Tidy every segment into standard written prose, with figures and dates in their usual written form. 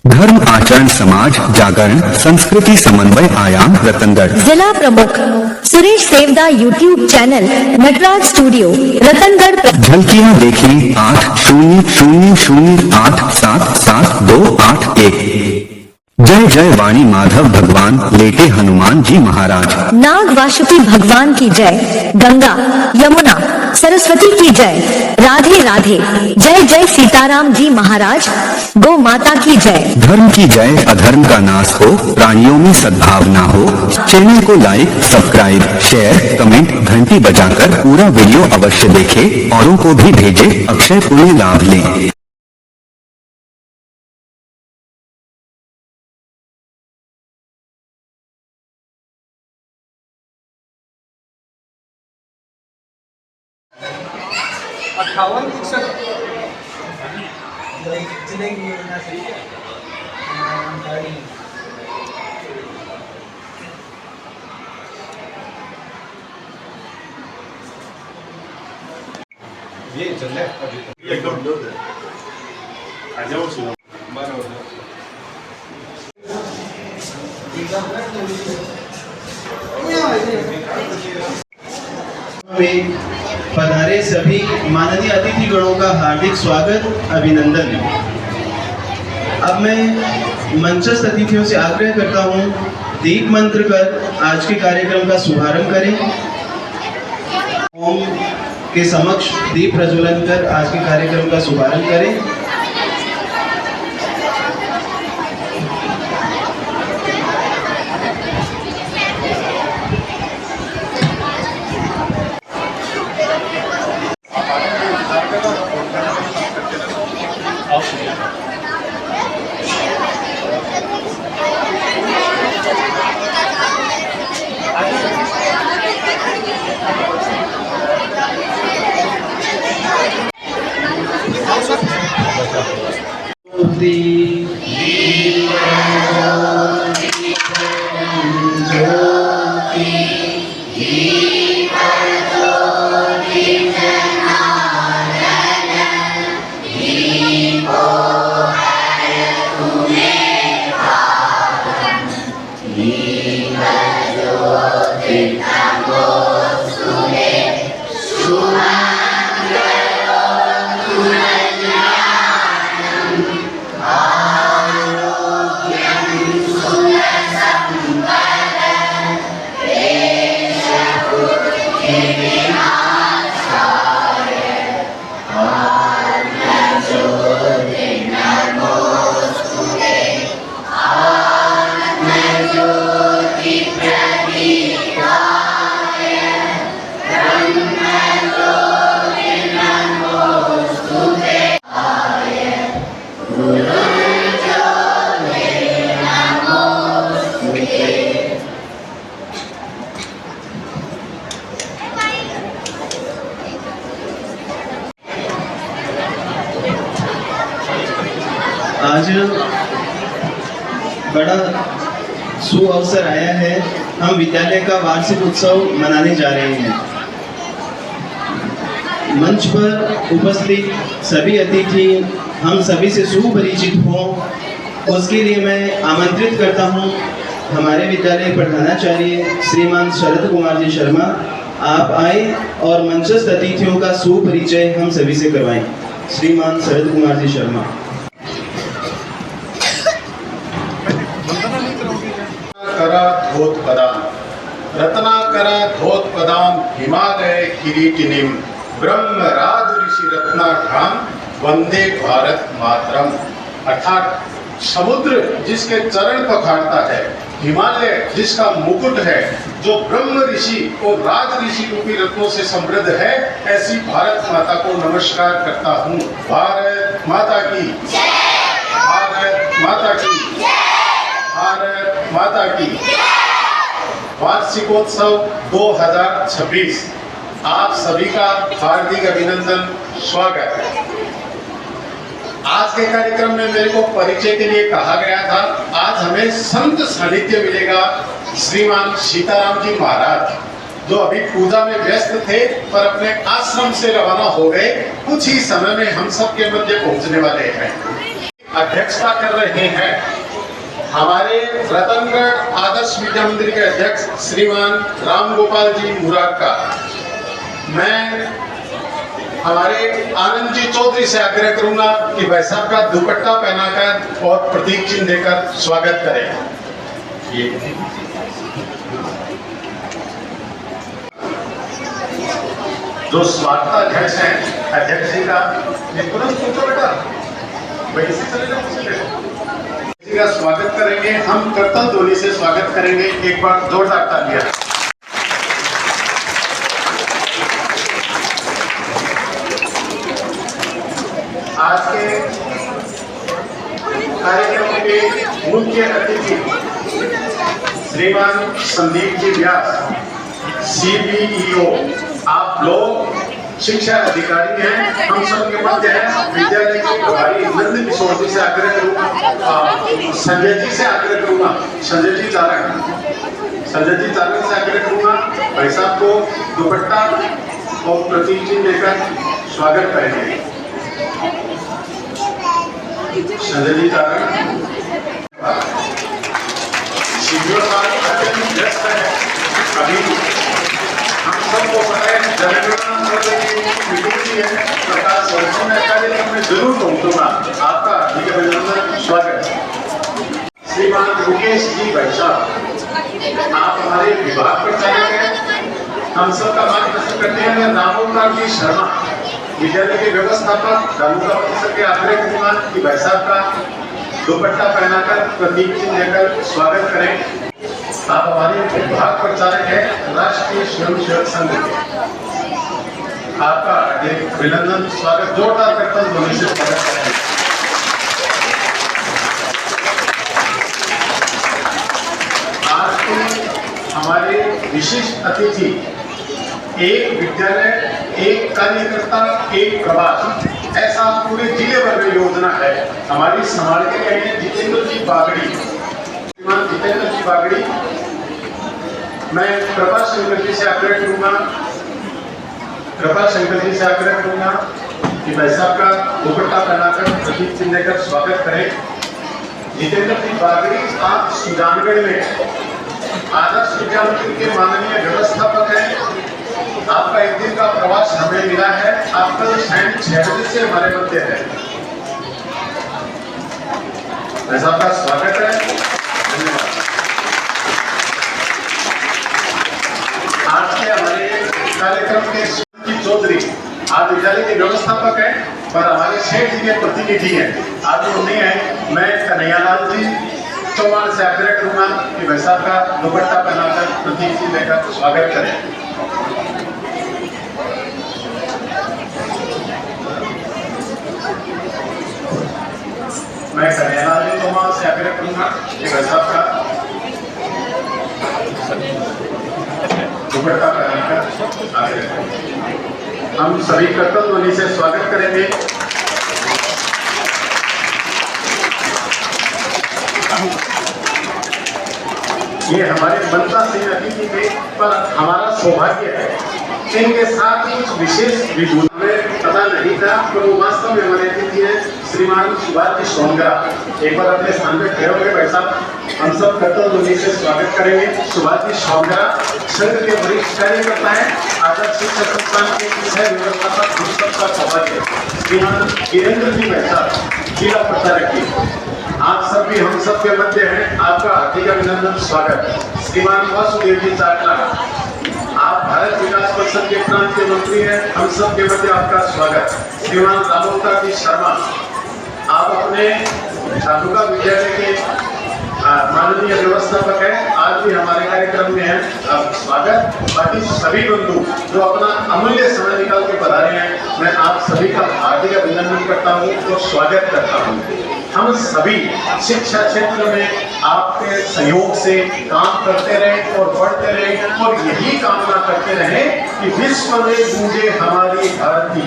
धर्म आचरण समाज जागरण संस्कृति समन्वय आयाम रतनगढ़। जिला प्रमुख Suresh Devda YouTube channel Natraj studio Ratangarh. झलकियां देखी 8000877281। जय जय वाणी माधव भगवान लेटे हनुमान जी महाराज। नाग वासुकी भगवान की जय। गंगा यमुना सरस्वती की जय। राधे राधे। जय जय सीताराम जी महाराज। गौ माता की जय। धर्म की जय अधर्म का नाश हो, प्राणियों में सद्भावना हो। चैनल को लाइक सब्सक्राइब शेयर कमेंट घंटी बजाकर पूरा वीडियो अवश्य देखें, औरों को भी भेजें, अक्षय पुण्य लाभ लें। ये चल रहा है अभी एकदम दूर है आ जाओ सुनो बराबर में पधारे सभी माननीय अतिथिगणों का हार्दिक स्वागत अभिनंदन। अब मैं मंचस्थ अतिथियों से आग्रह करता हूं दीप मंत्र कर आज के कार्यक्रम का शुभारंभ करें। ओम के समक्ष दीप प्रज्वलन कर आज के कार्यक्रम का शुभारंभ करें। आज बड़ा सुअवसर आया है। हम विद्यालय का वार्षिक उत्सव मनाने जा रहे हैं। मंच पर उपस्थित सभी अतिथि हम सभी से सुपरिचित हों, उसके लिए मैं आमंत्रित करता हूं हमारे विद्यालय प्रधानाचार्य श्रीमान शरद कुमार जी शर्मा। आप आए और मंचस्थ अतिथियों का सुपरिचय हम सभी से करवाएं। श्रीमान शरद कुमार जी शर्मा। रत्नाकर धोत्पदाम हिमालय किरीटिनीम ब्रह्मराज ऋषि रत्नाघाम वंदे भारत मातरम। अर्थात समुद्र जिसके चरण पखाड़ता है, हिमालय जिसका मुकुट है, जो ब्रह्म ऋषि और राज ऋषि रूपी रत्नों से समृद्ध है, ऐसी भारत माता को नमस्कार करता हूँ। भारत माता की जय। भारत माता की जय। भारत माता की वार्षिकोत्सव 2026 आप सभी का हार्दिक अभिनंदन स्वागत है। आज के कार्यक्रम में मेरे को परिचय के लिए कहा गया था। आज हमें संत सानिध्य मिलेगा श्रीमान सीताराम जी महाराज, जो अभी पूजा में व्यस्त थे पर अपने आश्रम से रवाना हो गए। कुछ ही समय में हम सब के मध्य पहुंचने वाले हैं। अध्यक्षता कर रहे हैं हमारे रतनगढ़ आदर्श विद्या मंदिर के अध्यक्ष श्रीमान राम गोपाल जी मुरारका। मैं हमारे आनंद जी चौधरी से आग्रह करूंगा कि भाई साहब का दुपट्टा पहनाकर और प्रतीक चिन्ह देकर स्वागत करें। ये जो स्वागताध्यक्ष हैं अध्यक्ष जी का, ये तुरंत पूछो बेटा, वैसे चलेगा जी का स्वागत करेंगे। हम करतल ध्वनि से स्वागत करेंगे। एक बार जोरदार तालियां। आज के कार्यक्रम के मुख्य अतिथि श्रीमान संदीप जी व्यास, CBEO। आप लोग शिक्षा अधिकारी हैं, हम सबके मध्य हैं। विद्यालय के प्रभारी नंद किशोर जी से आग्रह करूंगा, संजय जी से आग्रह करूंगा, संजय जी चारण से आग्रह करूंगा भाई साहब को दुपट्टा और प्रतीक चिन्ह देकर स्वागत करेंगे। संजय जी चारण शिविर अत्यंत व्यस्त है। अभी हम सबको पता है जनगणना है, प्रकाश कार्यक्रम में जरूर पहुंचूंगा। आपका हार्दिक अभिनंदन, स्वागत। श्रीमान मुकेश जी भाई साहब, आप हमारे विभाग प्रचारक हैं, हम सबका मार्गदर्शन करते हैं। रामोकार जी शर्मा, विद्यालय के व्यवस्थापक, दानुका परिषद के आग्रह करूंगा कि भाई साहब का दुपट्टा पहनाकर प्रतीक चिन्ह देकर स्वागत करें। आप हमारे विभाग प्रचारक हैं राष्ट्रीय स्वयंसेवक संघ के, आपका अभिनंदन, स्वागत। जोरदार करतल ध्वनि से स्वागत करें। आज के हमारे विशिष्ट अतिथि, एक विद्यालय, एक कार्यकर्ता, एक प्रवास, ऐसा पूरे जिले भर में योजना है। हमारी संभाल के कहें जितेंद्र जी बागड़ी, जितेंद्र जी बागड़ी। मैं कृपा शंकर जी से आग्रह करूंगा कि भाई साहब का दुपट्टा पहनाकर प्रतीक चिन्ह देकर स्वागत करें। जितेंद्र जी बागड़ी, आप सुजानगढ़ में आदर्श विद्या मंदिर के माननीय व्यवस्थापक हैं। आपका एक दिन का प्रवास हमें मिला है। आप कल शाम 6 बजे से हमारे मध्य है। भाई साहब का स्वागत है, धन्यवाद। आज के हमारे कार्यक्रम के चौधरी, आप विद्यालय के व्यवस्थापक हैं पर हमारे शेठ जी के प्रतिनिधि हैं। आज वो नहीं है। मैं कन्हैयालाल जी चौहान से आग्रह करूंगा कि भाई साहब का दुपट्टा पहनाकर प्रतीक चिन्ह देकर स्वागत करें। मैं कन्हैयालाल जी चौहान से आग्रह करूंगा कि भाई साहब का दुपट्टा पहनाकर आग्रह करें। हम सभी कर्तव्य ध्वनि से स्वागत करेंगे। ये हमारे बनता सिंह अतिथि थे, पर हमारा सौभाग्य है इनके साथ कुछ विशेष विभूति पता नहीं था, पर वो वास्तव में हमारे अतिथि हैं श्रीमान सुभाष जी सोनगरा। एक बार अपने स्थान पे खड़े होंगे भाई साहब, हम सब कर्तव्य ध्वनि से स्वागत करेंगे। सुभाष जी सोनगरा संघ के वरिष्ठ कार्यकर्ता हैं, आदर्श शिक्षा संस्थान के सह व्यवस्थापक का सौभाग्य श्रीमान वीरेंद्र जी भाई साहब, जिला प्रचारक जी। आप सब भी हम सब के मध्य हैं, आपका हार्दिक अभिनंदन, स्वागत। श्रीमान वासुदेव जी चाटला, आप भारत विकास परिषद के प्रांतीय मंत्री हैं, हम सब के मध्य आपका स्वागत। श्रीमान रामोकार जी शर्मा, आप अपने दानुका विद्यालय के माननीय व्यवस्थापक हैं, आज भी हमारे कार्यक्रम में हैं, आप स्वागत। बाकी सभी बंधु जो अपना अमूल्य समय निकाल के पधारे हैं, मैं आप सभी का हार्दिक अभिनंदन करता हूँ और स्वागत करता हूँ। हम सभी शिक्षा क्षेत्र में आपके सहयोग से काम करते रहे और बढ़ते रहे और यही कामना करते रहे कि विश्व में गूंजे हमारी भारती,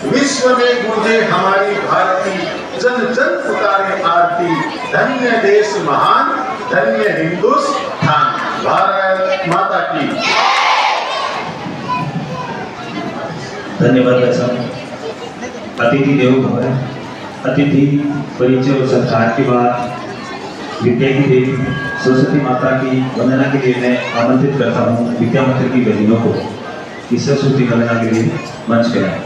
विश्व में गूंजे हमारी भारती, जन जन पुकारे आरती, धन्य देश महान, धन्य हिंदुस्तान, भारत माता की। धन्यवाद। अतिथि देवो भव। अतिथि परिचय और सत्कार के बाद विद्या की देवी सरस्वती माता की वंदना के लिए मैं आमंत्रित करता हूँ विद्या मंदिर की बहनों को कि सरस्वती वंदना के लिए मंच पे आए।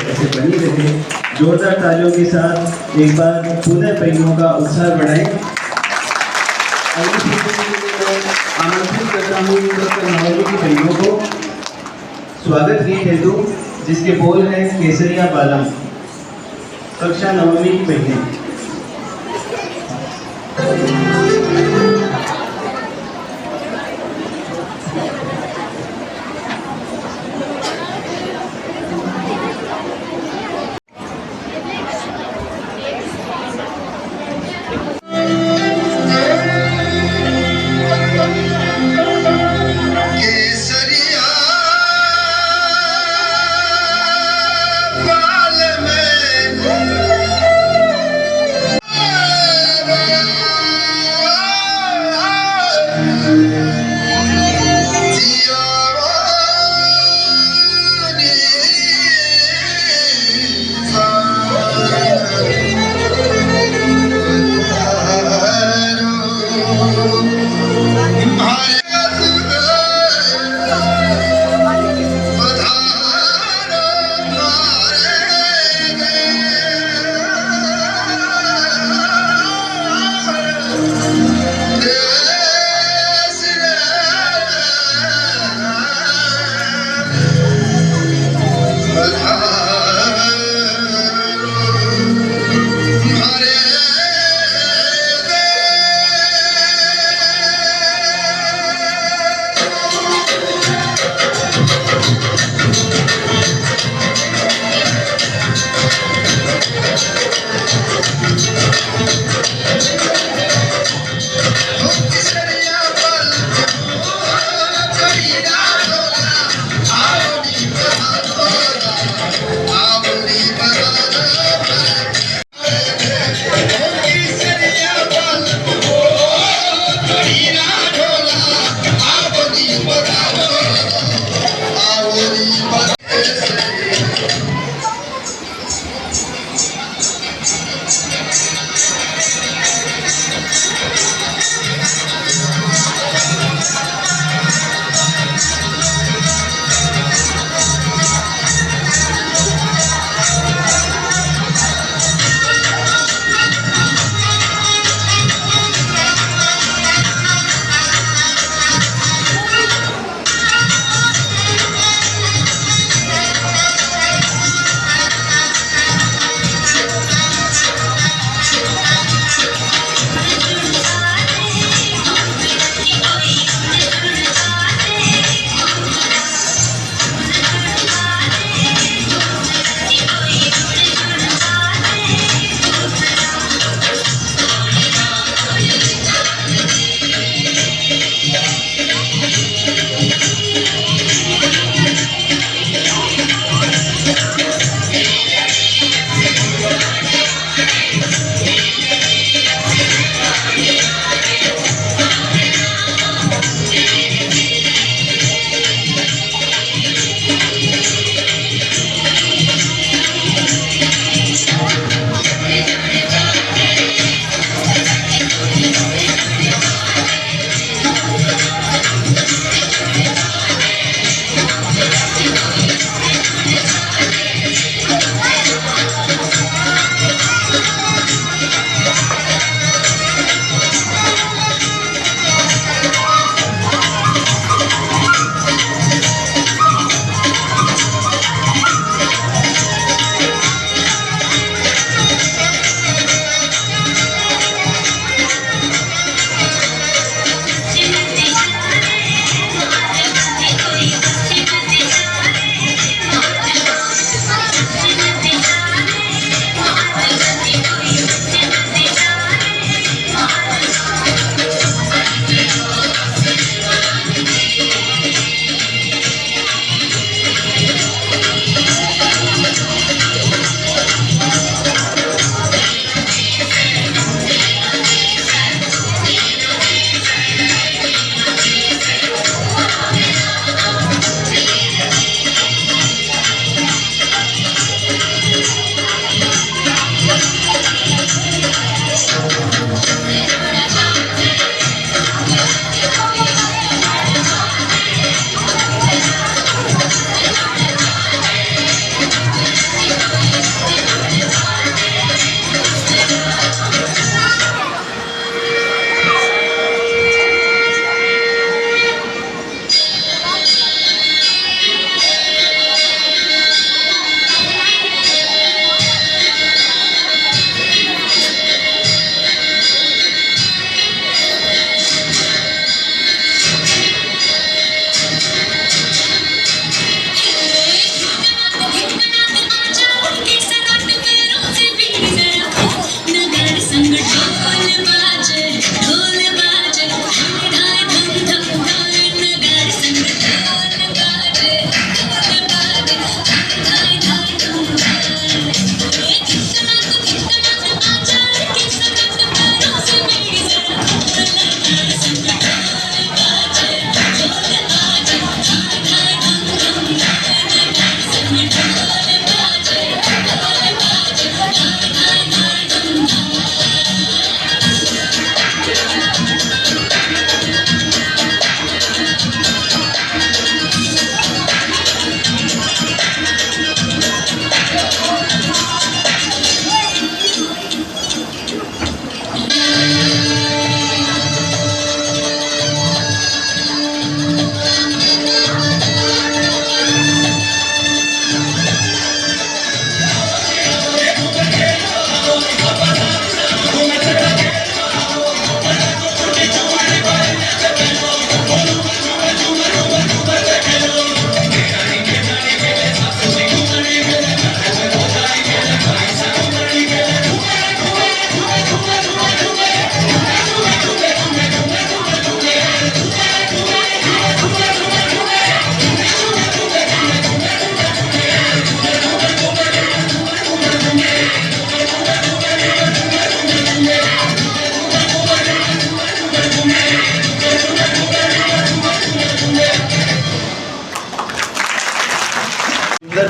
ऐसे बनी रहे। जोरदार तालियों के साथ एक बार पुनः बहनों का उत्साह बढ़ाएं। आमंत्रित करता हूँ कक्षा नवमी की बहनों को स्वागत गीत हेतु, जिसके बोल हैं केसरिया बालम। कक्षा नवमी की बहनें।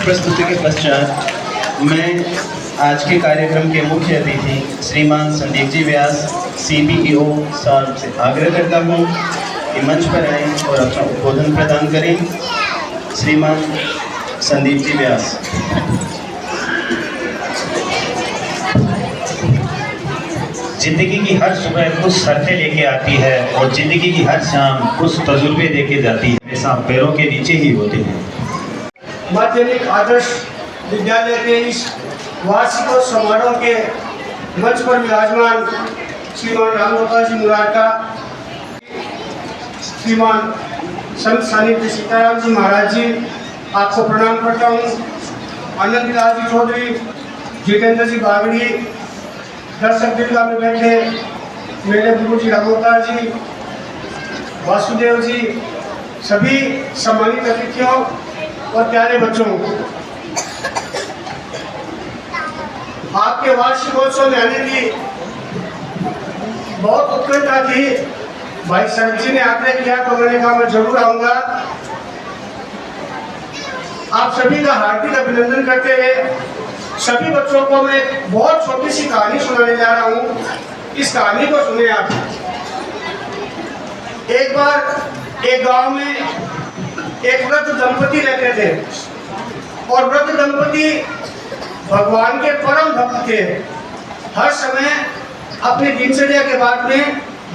प्रस्तुति के पश्चात मैं आज के कार्यक्रम के मुख्य अतिथि श्रीमान संदीप जी व्यास CBEO साहब से आग्रह करता हूँ कि मंच पर आएं और अपना उद्बोधन प्रदान करें। श्रीमान संदीप जी व्यास। जिंदगी की हर सुबह कुछ शर्तें लेके आती है और जिंदगी की हर शाम कुछ तजुर्बे देके जाती है, हमेशा पैरों के नीचे ही होते हैं। माध्यमिक आदर्श विद्यालय के इस वार्षिकोत्सव समारोह के मंच पर विराजमान श्रीमान रामगोपाल जी मुरारका, श्रीमान संत सानिध्य सीताराम जी महाराज जी, आपको प्रणाम करता हूँ। आनंद लाल जी चौधरी, जितेंद्र जी बागड़ी, दर्शक दीर्घा में बैठे मेरे गुरु जी रामगोपाल जी, वासुदेव जी, सभी सम्मानित अतिथियों और प्यारे बच्चों, आपके वार्षिकोत्सव में आने की बहुत उत्कंठा थी। भाई सर जी ने आग्रह किया तो मैंने कहा मैं जरूर आऊंगा। आप सभी का हार्दिक अभिनंदन करते हुए सभी बच्चों को मैं एक बहुत छोटी सी कहानी सुनाने जा रहा हूँ। इस कहानी को सुने आप। एक बार एक गांव में एक वृद्ध दंपति रहते थे और वृद्ध दंपति भगवान के परम भक्त थे। हर समय अपनी दिनचर्या के बाद में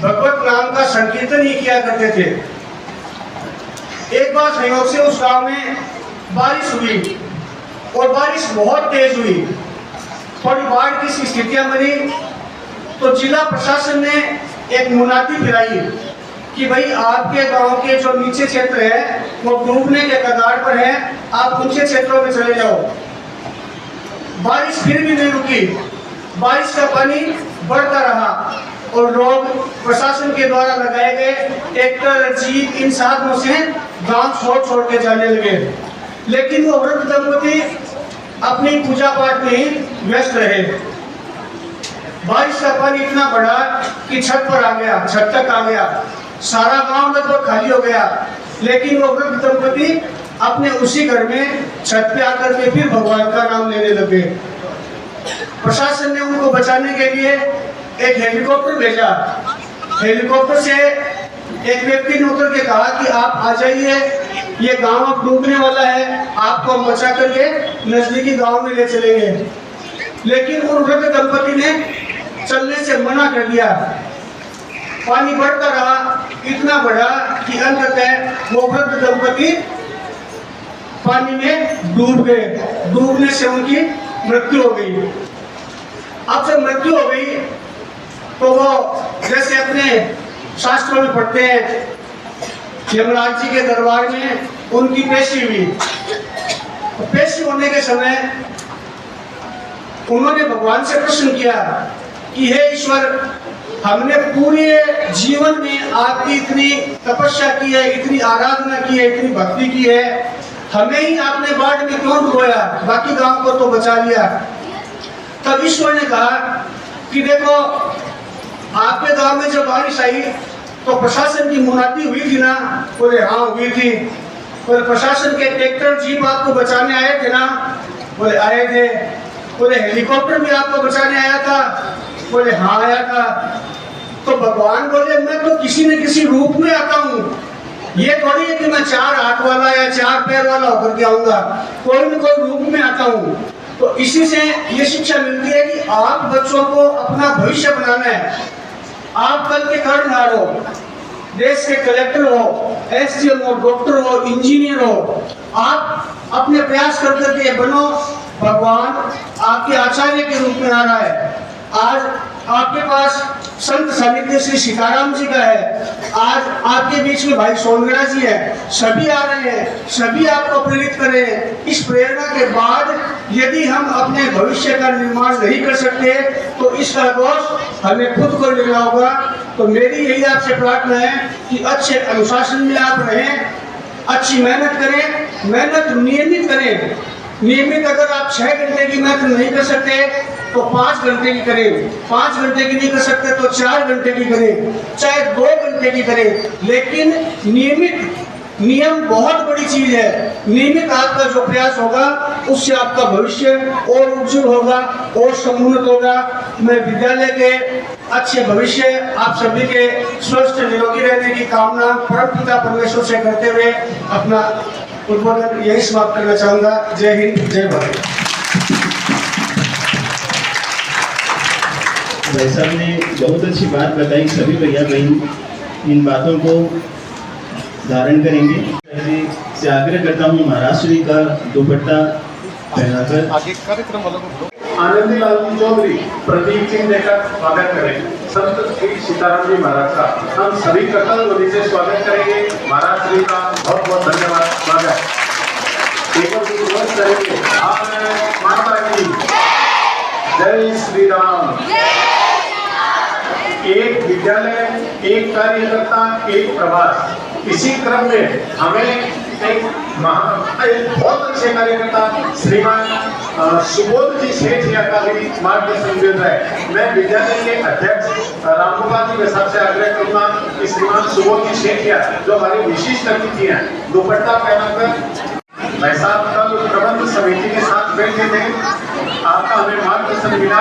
भगवत नाम का संकीर्तन ही किया करते थे। एक बार संयोग से उस गांव में बारिश हुई और बारिश बहुत तेज हुई। थोड़ी बाढ़ की स्थितियां बनी तो जिला प्रशासन ने एक मुनादी फिराई कि भाई आपके गांव के जो नीचे क्षेत्र है वो डूबने के कगार पर है, आप ऊंचे क्षेत्रों में चले जाओ। बारिश फिर भी नहीं रुकी, बारिश का पानी बढ़ता रहा और लोग प्रशासन के द्वारा लगाए गए ट्रैक्टर, जीप, इन साधनों से गांव छोड़ के जाने लगे। लेकिन वो वृद्ध दंपति अपनी पूजा पाठ में ही व्यस्त रहे। बारिश का पानी इतना बढ़ा कि छत पर आ गया, छत तक आ गया, सारा गांव लगभग खाली हो गया। लेकिन वो वृद्ध दंपति अपने उसी घर में छत पे आकर के फिर भगवान का नाम लेने लगे। प्रशासन ने उनको बचाने के लिए एक हेलीकॉप्टर भेजा। हेलीकॉप्टर से एक व्यक्ति ने उतर के कहा कि आप आ जाइए, ये गांव अब डूबने वाला है, आपको हम बचा करके नजदीकी गांव में ले चलेंगे। लेकिन उन वृद्ध दंपति ने चलने से मना कर दिया। पानी बढ़ता रहा, इतना बढ़ा कि अंततः वो वृद्ध दंपति पानी में डूब गए। डूबने से उनकी मृत्यु हो गई। अब जब मृत्यु हो गई तो वो जैसे अपने शास्त्रों में पढ़ते हैं, यमराज जी के दरबार में उनकी पेशी हुई। पेशी होने के समय उन्होंने भगवान से प्रश्न किया कि हे ईश्वर, हमने पूरे जीवन में आपकी इतनी तपस्या की है, इतनी आराधना की है, इतनी भक्ति की है, हमें ही आपने बाढ़ में क्यों डुबोया, बाकी गांव को तो बचा लिया। तब ईश्वर ने कहा कि देखो, आपके गांव में जब बारिश आई तो प्रशासन की मुनादी हुई थी ना? बोले हाँ हुई थी। बोले प्रशासन के ट्रैक्टर, जीप आपको बचाने आए थे ना? बोले आए थे। बोले हेलीकॉप्टर भी आपको बचाने आया था? बोले हाँ आया था। तो भगवान बोले मैं तो किसी न किसी रूप में आता हूँ, ये थोड़ी है कि मैं 4 हाथ वाला या 4 पैर वाला होकर के आऊंगा, कोई न कोई रूप में आता हूँ। तो इसी से ये शिक्षा मिलती है कि आप बच्चों को अपना भविष्य बनाना है। आप कल के कर्णधार हो, देश के कलेक्टर हो, SDM हो, डॉक्टर हो, इंजीनियर हो, आप अपने प्रयास कर करके बनो। भगवान आपके आचार्य के रूप में आ रहा है। आज आपके पास संत सानिध्य श्री सीताराम जी का है, आज आपके बीच में भाई सोनगड़ा जी है, सभी आ रहे हैं, सभी आपको प्रेरित कर रहे हैं। इस प्रेरणा के बाद यदि हम अपने भविष्य का निर्माण नहीं कर सकते तो इसका दोष हमें खुद को लेना होगा। तो मेरी यही आपसे प्रार्थना है कि अच्छे अनुशासन में आप रहें, अच्छी मेहनत करें, मेहनत नियमित करें। नियमित अगर आप 6 घंटे की मेहनत नहीं कर सकते तो 5 घंटे की करें, 5 घंटे की नहीं कर सकते तो 4 घंटे की करें, चाहे 2 घंटे की करें, लेकिन नियमित नियम बहुत बड़ी चीज है। नियमित आपका जो प्रयास होगा उससे आपका भविष्य और उज्जवल होगा और समुन्नत होगा। मैं विद्यालय के अच्छे भविष्य, आप सभी के स्वस्थ निरोगी रहने की कामना परमपिता परमेश्वर से करते हुए अपना उद्बोधन यही समाप्त करना चाहूंगा। जय हिंद, जय भारत। भाई साहब ने बहुत अच्छी बात बताई। सभी भैया बहन इन बातों को धारण करेंगे। से आग्रह करता हूँ महाराष्ट्री का दुपट्टा पहनाकर आनंदीलाल चौधरी प्रदीप सिंह देकर स्वागत करें। संत श्री सीताराम जी महाराज का हम सभी कटल ध्वनि से स्वागत करेंगे। महाराज श्री का बहुत बहुत धन्यवाद, स्वागत। एक और विश्वास करेंगे। भारत माता की जय श्री राम। एक विद्यालय, एक कार्यकर्ता, एक प्रवास। इसी क्रम में हमें एक बहुत अच्छे कार्यकर्ता श्रीमान सुबोध जी सेठ का भी मार्गदर्शन मिल रहा है। मैं विद्यालय के अध्यक्ष रामगोपाल जी के साथ से आग्रह करूंगा कि श्रीमान सुबोध जी सेठ जो हमारी विशिष्ट अतिथि हैं, दुपट्टा पहनाकर। भाई साहब कल प्रबंध समिति के साथ बैठे थे, आपका हमें मार्गदर्शन मिला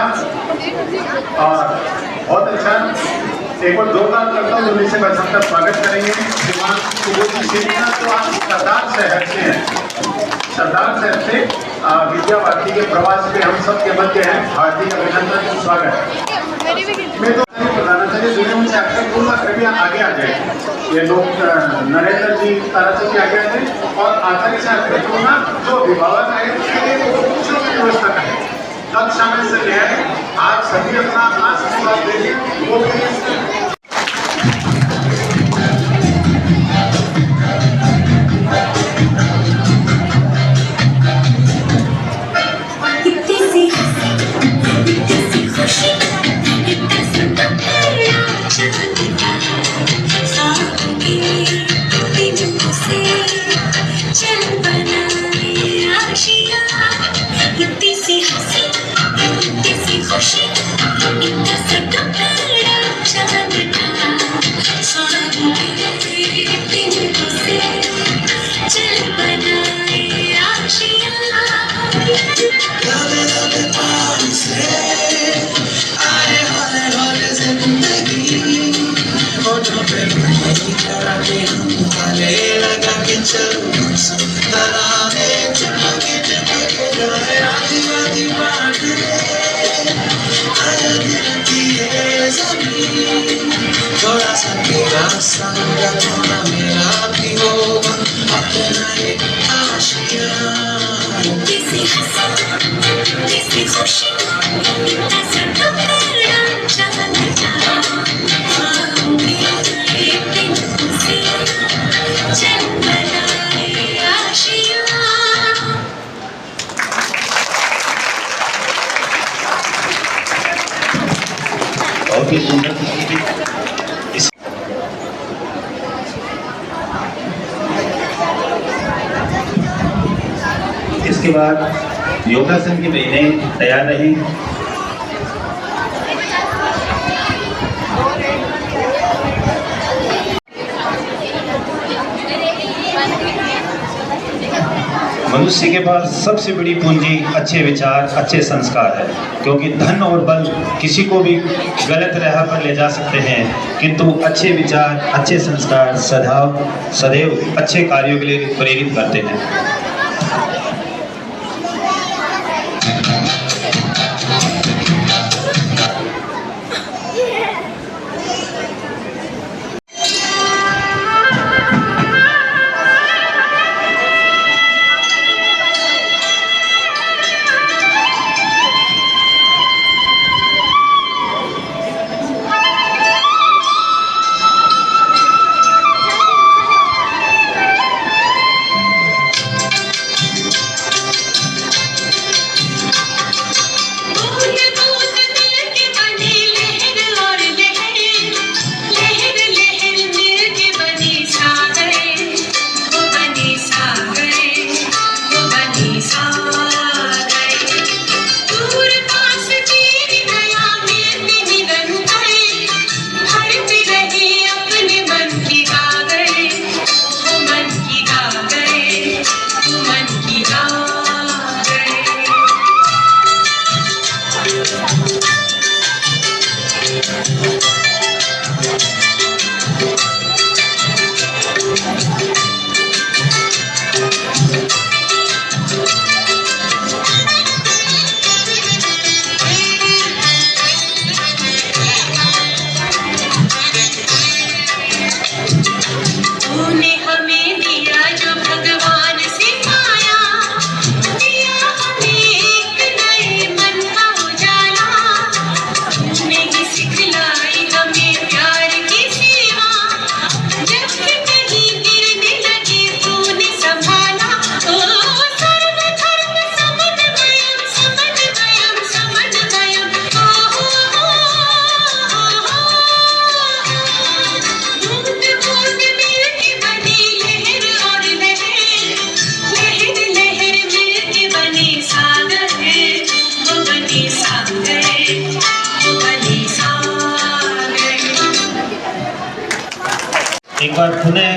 और बहुत अच्छा। एक और जोरदार करता हूँ उन्हीं से मैं सबका स्वागत करेंगे। श्रीमान सुबोध जी सेठ तो आप सरदार शहर से हैं, सरदार शहर से विद्या भारती के प्रवास पे हम सब के मध्य हैं। हार्दिक अभिनंदन, स्वागत। मैं तो प्रधानाचार्य दुनिया से अक्सर पूर्व कृपया आगे आ जाए। ये लोग नरेंद्र जी ताराचंद जी आगे आ जाए और आचार्य से अक्सर पूर्णा जो अभिभावक आए उसके लिए कुछ व्यवस्था करें। कक्षा में से ले आए, आज सभी अपना आशीर्वाद देंगे। वो थोड़ा सा तेरा संग थोड़ा मेरा भी होगा अपना एक आशिया। किसी हंसी किसी खुशी ऐसा टुकड़ा चलता एक दिन से चल बनाए आशिया। बहुत ही सुंदर। इसके बाद योगासन की बहनें तैयार रहें। मनुष्य के पास सबसे बड़ी पूंजी अच्छे विचार, अच्छे संस्कार है, क्योंकि धन और बल किसी को भी गलत राह पर ले जा सकते हैं, किंतु अच्छे विचार, अच्छे संस्कार सदैव अच्छे कार्यों के लिए प्रेरित करते हैं। एक बार पुनः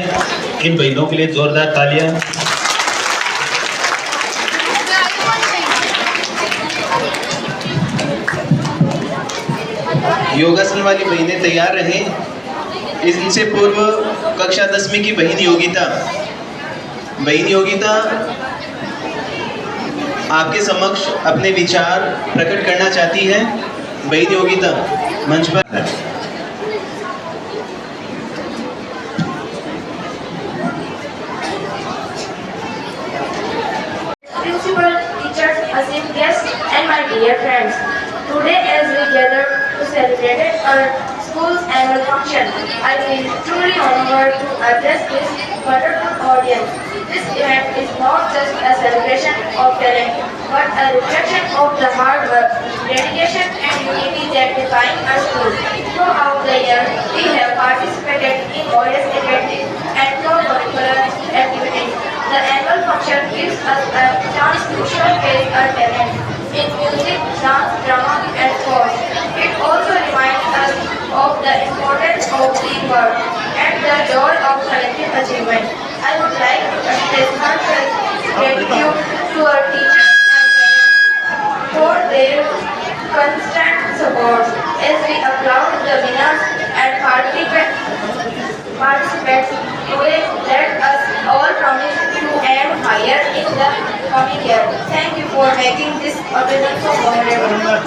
इन बहनों के लिए जोरदार तालियां। योगासन वाली बहनें तैयार रहें। इनसे पूर्व कक्षा 10वीं की बहन योगिता आपके समक्ष अपने विचार प्रकट करना चाहती है। बहन योगिता मंच पर है। Principal, teachers, esteemed guests, and my dear friends. Today, as we gather to celebrate our school's annual function, I feel truly honored to address this wonderful audience. This event is not just a celebration of talent, but a reflection of the hard work, dedication, and unity that define our school. Throughout the year, we have participated in various academic and co-curricular activities. The annual function gives us a chance to showcase our talent in music, dance, drama, and sports. It also reminds us of the importance of teamwork and the joy of collective achievement. I would like to express heartfelt gratitude to our teachers and parents for their constant support as we applaud the winners and participants. Today, let us all promise to aim higher in the coming year. Thank you for making this occasion so memorable.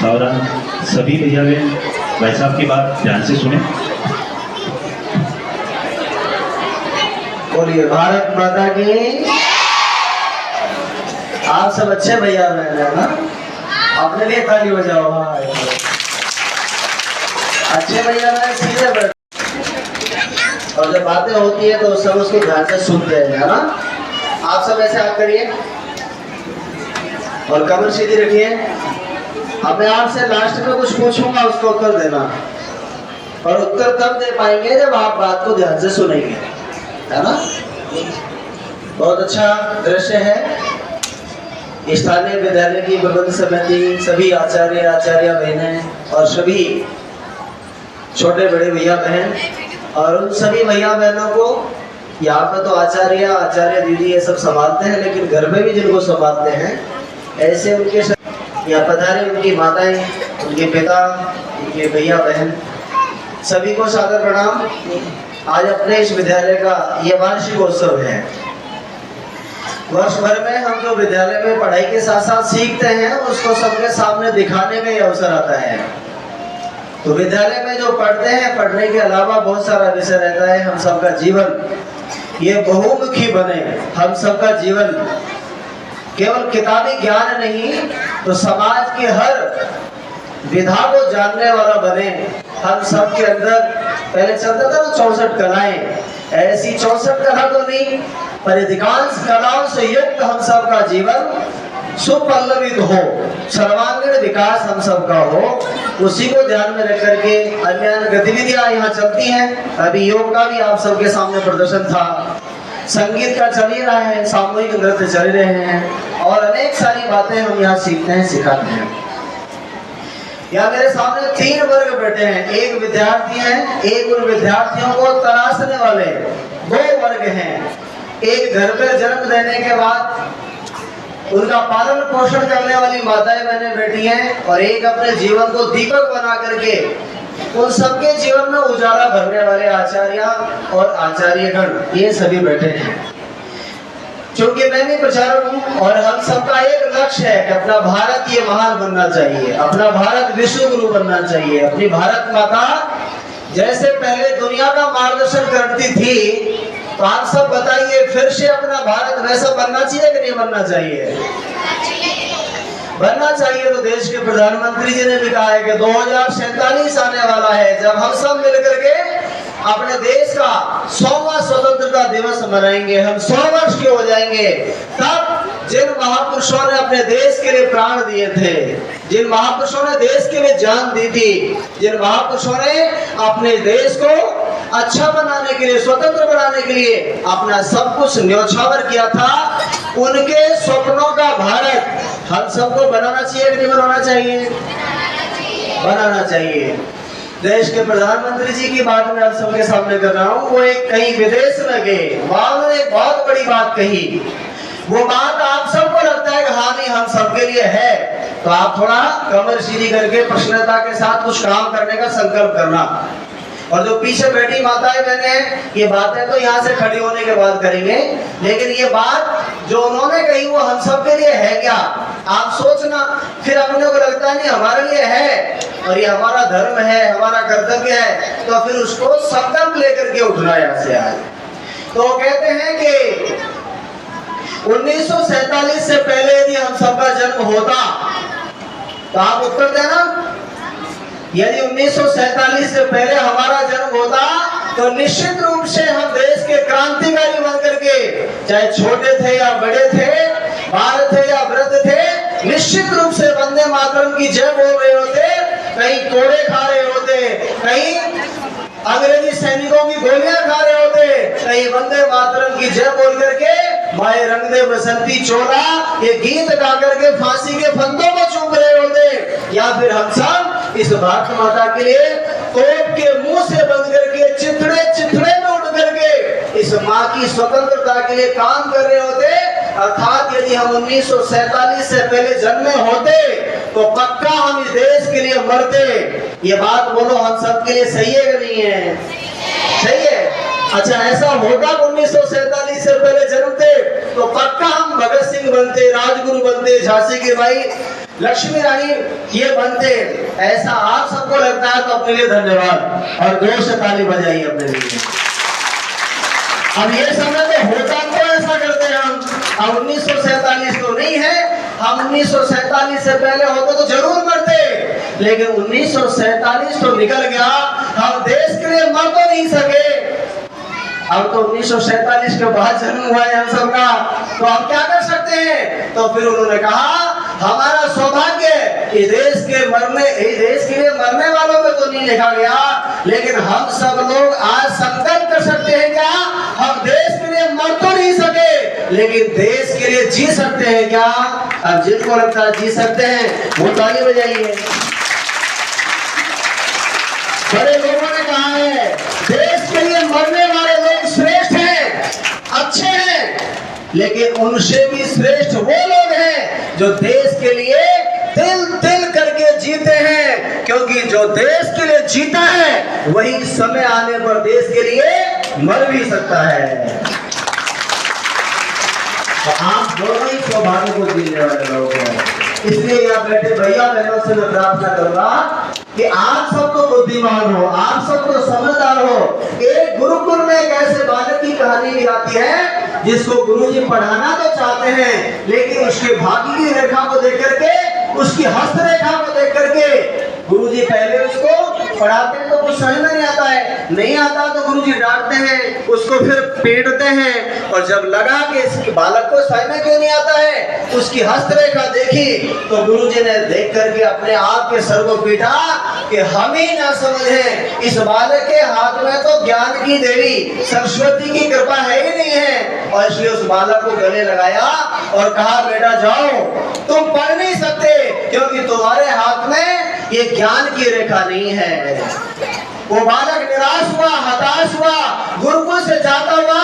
और सभी भैया बहन भाई साहब की बात ध्यान से सुने। बोलिए भारत माता की। आप सब अच्छे भैया बहन है ना, अपने लिए ताली बजाओ। हाँ अच्छे भैया बहन सीधे बैठ, और जब बातें होती है तो सब उसको ध्यान से सुनते हैं, है ना। आप सब ऐसे हाथ करिए और कमर सीधी रखिए। अब मैं आपसे लास्ट में कुछ पूछूंगा, उसका उत्तर देना, और उत्तर तब दे पाएंगे जब आप बात को ध्यान से सुनेंगे, है ना। बहुत अच्छा दृश्य है। स्थानीय विद्यालय की प्रबंध समिति, सभी आचार्य बहनें और सभी छोटे बड़े भैया बहन, और उन सभी भैया बहनों को यहाँ पर तो आचार्य दीदी ये सब संभालते हैं, लेकिन घर में भी जिनको संभालते हैं, ऐसे उनके यहाँ पधारे उनकी माताएं, उनके पिता, उनके भैया बहन, सभी को सादर प्रणाम। आज अपने इस विद्यालय का ये वार्षिकोत्सव है। वर्ष भर में हम जो विद्यालय में पढ़ाई के साथ साथ सीखते हैं, उसको सबके सामने दिखाने का ही अवसर आता है। तो विद्यालय में जो पढ़ते हैं, पढ़ने के अलावा बहुत सारा विषय रहता है। हम सबका जीवन ये बहुमुखी बने, हम सबका जीवन केवल किताबी ज्ञान नहीं, तो समाज के हर विधा को जानने वाला बने। हम सब के अंदर पहले चलता था ना 64 कलाएं, ऐसी 64 कला तो नहीं, पर अधिकांश कलाओं से युक्त हम सबका जीवन सुपल्लवित हो, सर्वांगीण विकास हम सबका हो। उसी को ध्यान में रख करके अन्य गतिविधियां यहाँ चलती हैं। अभी योग का भी आप सबके सामने प्रदर्शन था, संगीत का चल ही रहा है, सामूहिक नृत्य चल रहे हैं, और अनेक सारी बातें हम यहाँ सीखते हैं, सिखाते हैं। यहाँ मेरे सामने 3 वर्ग बैठे हैं। एक विद्यार्थी हैं, एक उन विद्यार्थियों को तराशने वाले 2 वर्ग हैं। एक घर पर जन्म देने के बाद उनका पालन पोषण करने वाली माताएं बहनें बैठी हैं, और एक अपने जीवन को दीपक बना करके उन सबके जीवन में उजाला भरने वाले आचार्य और आचार्यगण, ये सभी बैठे हैं। क्योंकि मैं भी प्रचारक हूँ, और हम सबका एक लक्ष्य है कि अपना भारत ये महान बनना चाहिए, अपना भारत विश्व गुरु बनना चाहिए। अपनी भारत माता जैसे पहले दुनिया का मार्गदर्शन करती थी, तो आप सब बताइए फिर से अपना भारत वैसा बनना चाहिए कि नहीं बनना चाहिए? बनना चाहिए। तो देश के प्रधानमंत्री जी ने भी कहा है कि 2047 आने वाला है, जब हम सब मिलकर के अपने देश का 100वां स्वतंत्रता दिवस मनाएंगे, हम 100 वर्ष के हो जाएंगे। तब जिन महापुरुषों ने अपने देश के लिए प्राण दिए थे, जिन महापुरुषों ने देश के लिए जान दी थी, जिन महापुरुषों ने अपने देश को अच्छा बनाने के लिए, स्वतंत्र बनाने के लिए अपना सब कुछ न्योछावर किया था, उनके स्वप्नों का भारत हम सबको बनाना चाहिए कि नहीं बनाना चाहिए? बनाना चाहिए। देश के प्रधानमंत्री जी की बात मैं आप सबके सामने कर रहा हूँ। वो एक कहीं विदेश में गए, वहां उन्होंने एक बहुत बड़ी बात कही। वो बात आप सबको लगता है कि हाँ नहीं हम सबके लिए है, तो आप थोड़ा कमर सीधी करके प्रसन्नता के साथ कुछ काम करने का संकल्प करना। और जो पीछे बैठी माताएं बहने हैं, ये बातें तो यहाँ से खड़ी होने के बाद करेंगे, लेकिन ये बात जो उन्होंने कही वो हम सब के लिए है क्या? आप सोचना। फिर अपने को लगता है नहीं हमारे लिए है, और ये हमारा धर्म है, हमारा कर्तव्य है, तो फिर उसको संकल्प लेकर के उठना यहाँ से आज। तो कहते हैं कि 1947 से पहले यदि हम सबका जन्म होता, तो आप उत्तर देना। यदि 1947 से पहले हमारा जन्म होता, तो निश्चित रूप से हम देश के क्रांतिकारी बन करके, चाहे छोटे थे या बड़े थे, बाल थे या वृद्ध थे, निश्चित रूप से वंदे मातरम की जय बोल रहे होते, कहीं कोड़े खा रहे होते, कहीं अंग्रेजी सैनिकों की गोलियां खा रहे होते, कहीं वंदे मातरम की जय बोल करके माए रंग दे बसंती चोला ये गीत गा करके फांसी के फंदों को चूम रहे होते, या फिर हम सब इस भारत माता के लिए तोप के मुंह से बंद करके चिथड़े में उड़ करके इस माँ की स्वतंत्रता के लिए काम कर रहे होते। अर्थात यदि हम 1947 से पहले जन्मे होते, तो पक्का हम इस देश के लिए मरते। ये बात बोलो हम सब के लिए सही है कि नहीं है? सही है। अच्छा ऐसा होता 1947 से पहले जन्मते, तो पक्का हम भगत सिंह बनते, राजगुरु बनते, झांसी की बाई लक्ष्मी रानी ये बनते। ऐसा आप सबको लगता है तो अपने लिए धन्यवाद, और जोर से ताली बजाइए अपने लिए। अब ये समय तो होता तो ऐसा करते हैं हम। अब 1947 तो नहीं है, हम 1947 से पहले होते तो जरूर मरते, लेकिन 1947 तो निकल गया, हम देश के लिए मर तो नहीं सके। अब तो 1947 के बाद जन्म हुआ है हम सबका, तो हम क्या कर सकते हैं? तो फिर उन्होंने कहा हमारा सौभाग्य कि देश के लिए मरने वालों में तो नहीं लिखा गया, लेकिन हम सब लोग आज संकल्प कर सकते हैं क्या? हम देश के लिए मर तो नहीं सके, लेकिन देश के लिए जी सकते हैं क्या? अब जिनको लगता है जी सकते हैं वो ताली बजाइए। बड़े लोगों ने कहा है देश के लिए मरने वाले लोग श्रेष्ठ हैं, अच्छे हैं, लेकिन उनसे भी श्रेष्ठ वो लोग हैं जो देश के लिए तिल तिल करके जीते हैं, क्योंकि जो देश के लिए जीता है वही समय आने पर देश के लिए मर भी सकता है। तो आप दोनों ही सौभाग्य को जीने वाले लोग हैं। इसलिए यहाँ बैठे भैया बहनों से मैं प्रार्थना करूंगा कि आप सब तो बुद्धिमान हो, आप सब तो समझदार हो। एक गुरुकुल में एक ऐसे बालक की कहानी भी आती है जिसको गुरुजी पढ़ाना तो चाहते हैं, लेकिन उसके भाग्य की रेखा को देख करके, उसकी हस्तरेखा को देख करके गुरुजी पहले उसको पढ़ाते हैं तो कुछ समझ में नहीं आता तो गुरुजी डांटते हैं, उसको फिर पीटते हैं, और जब लगा कि इस बालक को समझ में क्यों नहीं आता है, उसकी हस्तरेखा देखी तो गुरुजी ने देख करके अपने आप के सर को पीटा कि हम ही ना समझे, इस बालक के हाथ में तो ज्ञान की देवी सरस्वती की कृपा है ही नहीं है। और इसलिए उस बालक को गले लगाया और कहा बेटा जाओ, तुम पढ़ नहीं सकते क्योंकि तुम्हारे हाथ में ये ज्ञान की रेखा नहीं है। वो बालक निराश हुआ, हताश हुआ, गुरुकुल से जाता हुआ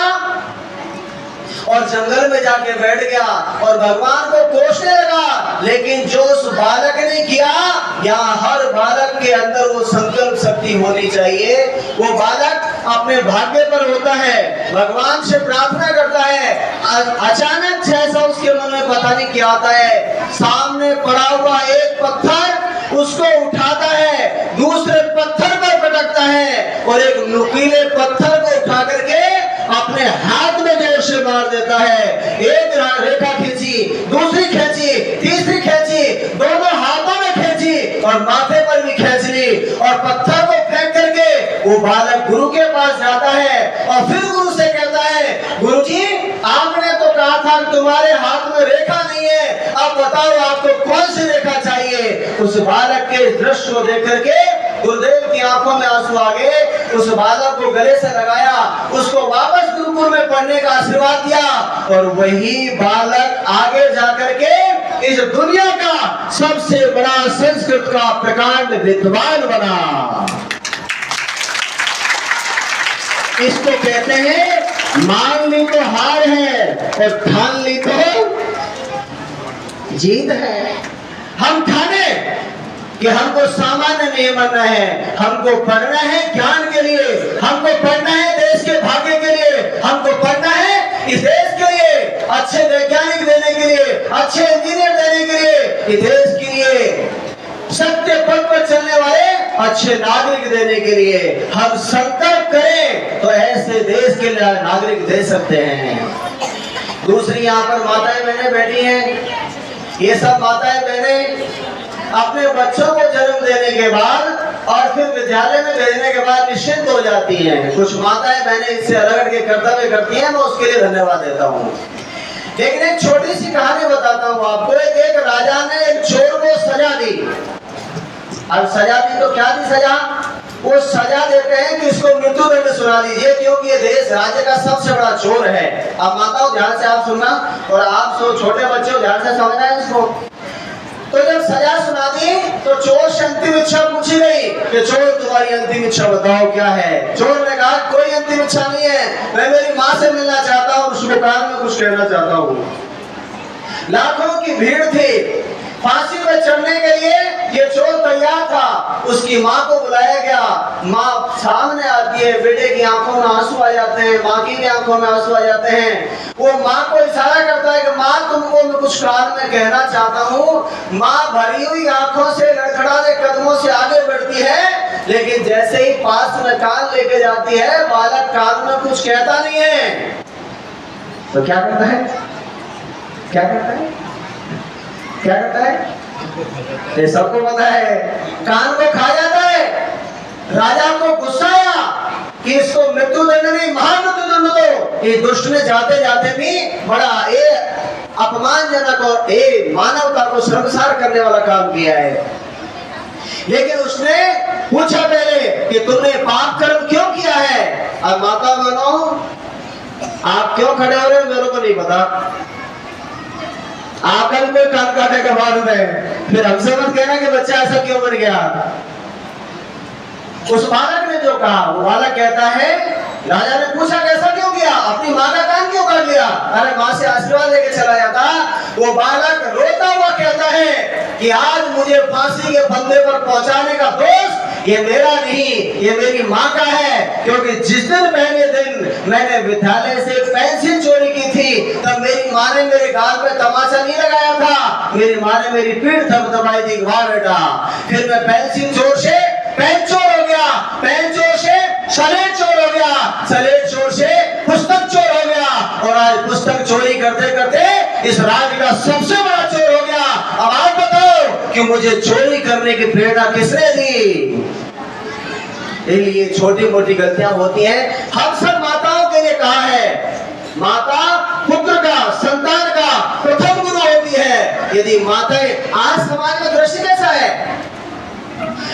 और जंगल में जाके बैठ गया और भगवान को कोसने लगा। लेकिन जो उस बालक ने किया, यहाँ हर बालक के अंदर वो संकल्प शक्ति होनी चाहिए। वो बालक अपने भाग्य पर होता है, भगवान से प्रार्थना करता है, अचानक जैसा उसके मन में पता नहीं क्या आता है, सामने पड़ा हुआ एक पत्थर उसको उठाता है, दूसरे पत्थर पर पटकता है और एक नुकीले पत्थर को उठा करके अपने हाथ में जोर से मार देता है। एक रेखा खींची, दूसरी खींची, तीसरी खींची, दोनों हाथों में खींची और माथे पर भी खींच ली और पत्थर को फेंक करके वो बालक गुरु के पास जाता है और फिर गुरु से कहता है गुरुजी आपने तो कहा था तुम्हारे हाथ में रेखा नहीं है, अब बताओ आपको कौन सी रेखा चाहिए। उस बालक के दृश्य को देख करके गुरुदेव की आंखों में आंसू आ गए। उस बालक को गले से लगाया, उसको वापस गुरुकुल में पढ़ने का आशीर्वाद दिया और वही बालक आगे जाकर के इस दुनिया का सबसे बड़ा संस्कृत का प्रकांड विद्वान बना। इसको कहते हैं मान ली तो हार है और ठान ली तो जीत है। हम ठाने कि हमको सामान्य नहीं बनना है, हमको पढ़ना है ज्ञान के लिए, हमको पढ़ना है देश के भाग्य के लिए, हमको पढ़ना है इस देश के लिए अच्छे वैज्ञानिक देने के लिए, अच्छे इंजीनियर देने के लिए, इस देश के लिए सत्य पथ पर चलने वाले अच्छे नागरिक देने के लिए। हम संकल्प करें तो ऐसे देश के लिए नागरिक दे सकते हैं। दूसरी यहाँ पर माताएं बहनें बैठी हैं, ये सब माताएं बहनें अपने बच्चों को जन्म देने के बाद और फिर विद्यालय में भेजने के बाद निश्चिंत हो जाती हैं। कुछ माताएं बहनें इससे अलग के कर्तव्य करती हैं, मैं उसके लिए धन्यवाद देता हूँ। लेकिन एक छोटी सी कहानी बताता हूँ आपको। एक राजा ने एक चोर को सजा दी। अब सजा दी तो क्या दी सजा? वो सजा देते हैं कि इसको मृत्यु दंड सुना दीजिए क्योंकि ये देश राज्य का सबसे बड़ा चोर है। अब माताओं ध्यान से आप सुनना और आप छोटे बच्चों ध्यान से समझना है इसको। तो जब सजा सुना दी तो चोर से अंतिम इच्छा पूछी गई कि चोर तुम्हारी अंतिम इच्छा बताओ क्या है। चोर ने कहा कोई अंतिम इच्छा नहीं है, मैं मेरी माँ से मिलना चाहता हूँ, उसके कान में कुछ कहना चाहता हूँ। लाखों की भीड़ थी, फांसी में चढ़ने के लिए ये चोर तैयार था। उसकी माँ को बुलाया गया। माँ सामने आती है, बेटे की आंखों में आंसू आ जाते हैं, माँ की आंखों में आंसू आ जाते हैं। वो माँ को इशारा करता है कि माँ तुमको मैं कुछ कान में कहना चाहता हूँ। माँ भरी हुई आंखों से लड़खड़ाते कदमों से आगे बढ़ती है, लेकिन जैसे ही पास में कान लेके जाती है, बालक कान में कुछ कहता नहीं है। तो क्या करता है? क्या करता है? क्या करता है? ये सबको पता है। कान को खा जाता है। राजा को गुस्सा आया कि इसको मृत्युदंड नहीं, महामृत्युदंड दो। ये दुष्ट ने जाते जाते भी बड़ा अपमानजनक और मानवता को शर्मसार करने वाला काम किया है। लेकिन उसने पूछा पहले कि तुमने पाप कर्म क्यों किया है? अब माता बहनों, आप क्यों खड़े हो रहे हो मेरे को नहीं पता। आपका भी कोई कान काटे का बाद में फिर हमसे मत कहना कि बच्चा ऐसा क्यों बन गया। उस बालक ने जो कहा, वो बालक कहता है, राजा ने पूछा कैसा क्यों किया, अपनी माँ का कान क्यों काट लिया? अरे माँ से आशीर्वाद लेके चला जाता। वो बालक रोता हुआ कहता है कि आज मुझे फांसी के फंदे पर पहुंचाने का दोष ये मेरा नहीं, ये मेरी माँ का है। क्योंकि जिस दिन पहले दिन मैंने विद्यालय से पेंसिल चोरी की थी, तब मेरी माँ ने मेरे गाल पे तमाचा नहीं लगाया था, मेरी माँ ने मेरी पीठ थपथपाई थी, वाह बेटा। फिर मैं पेंसिल चोर से पेन चोर हो गया, पेन चोर से स्लेट चोर हो गया, स्लेट चोर से पुस्तक चोर हो गया, और आज पुस्तक चोरी करते करते इस राज्य का सबसे बड़ा चोर हो गया। अब आप बताओ कि मुझे चोरी करने की प्रेरणा किसने दी? ये छोटी मोटी गलतियां होती हैं। हम सब माताओं के लिए कहा है, माता पुत्र का, संतान का प्रथम गुरु होती है। यदि माताएं, आज समाज में दृश्य कैसा है?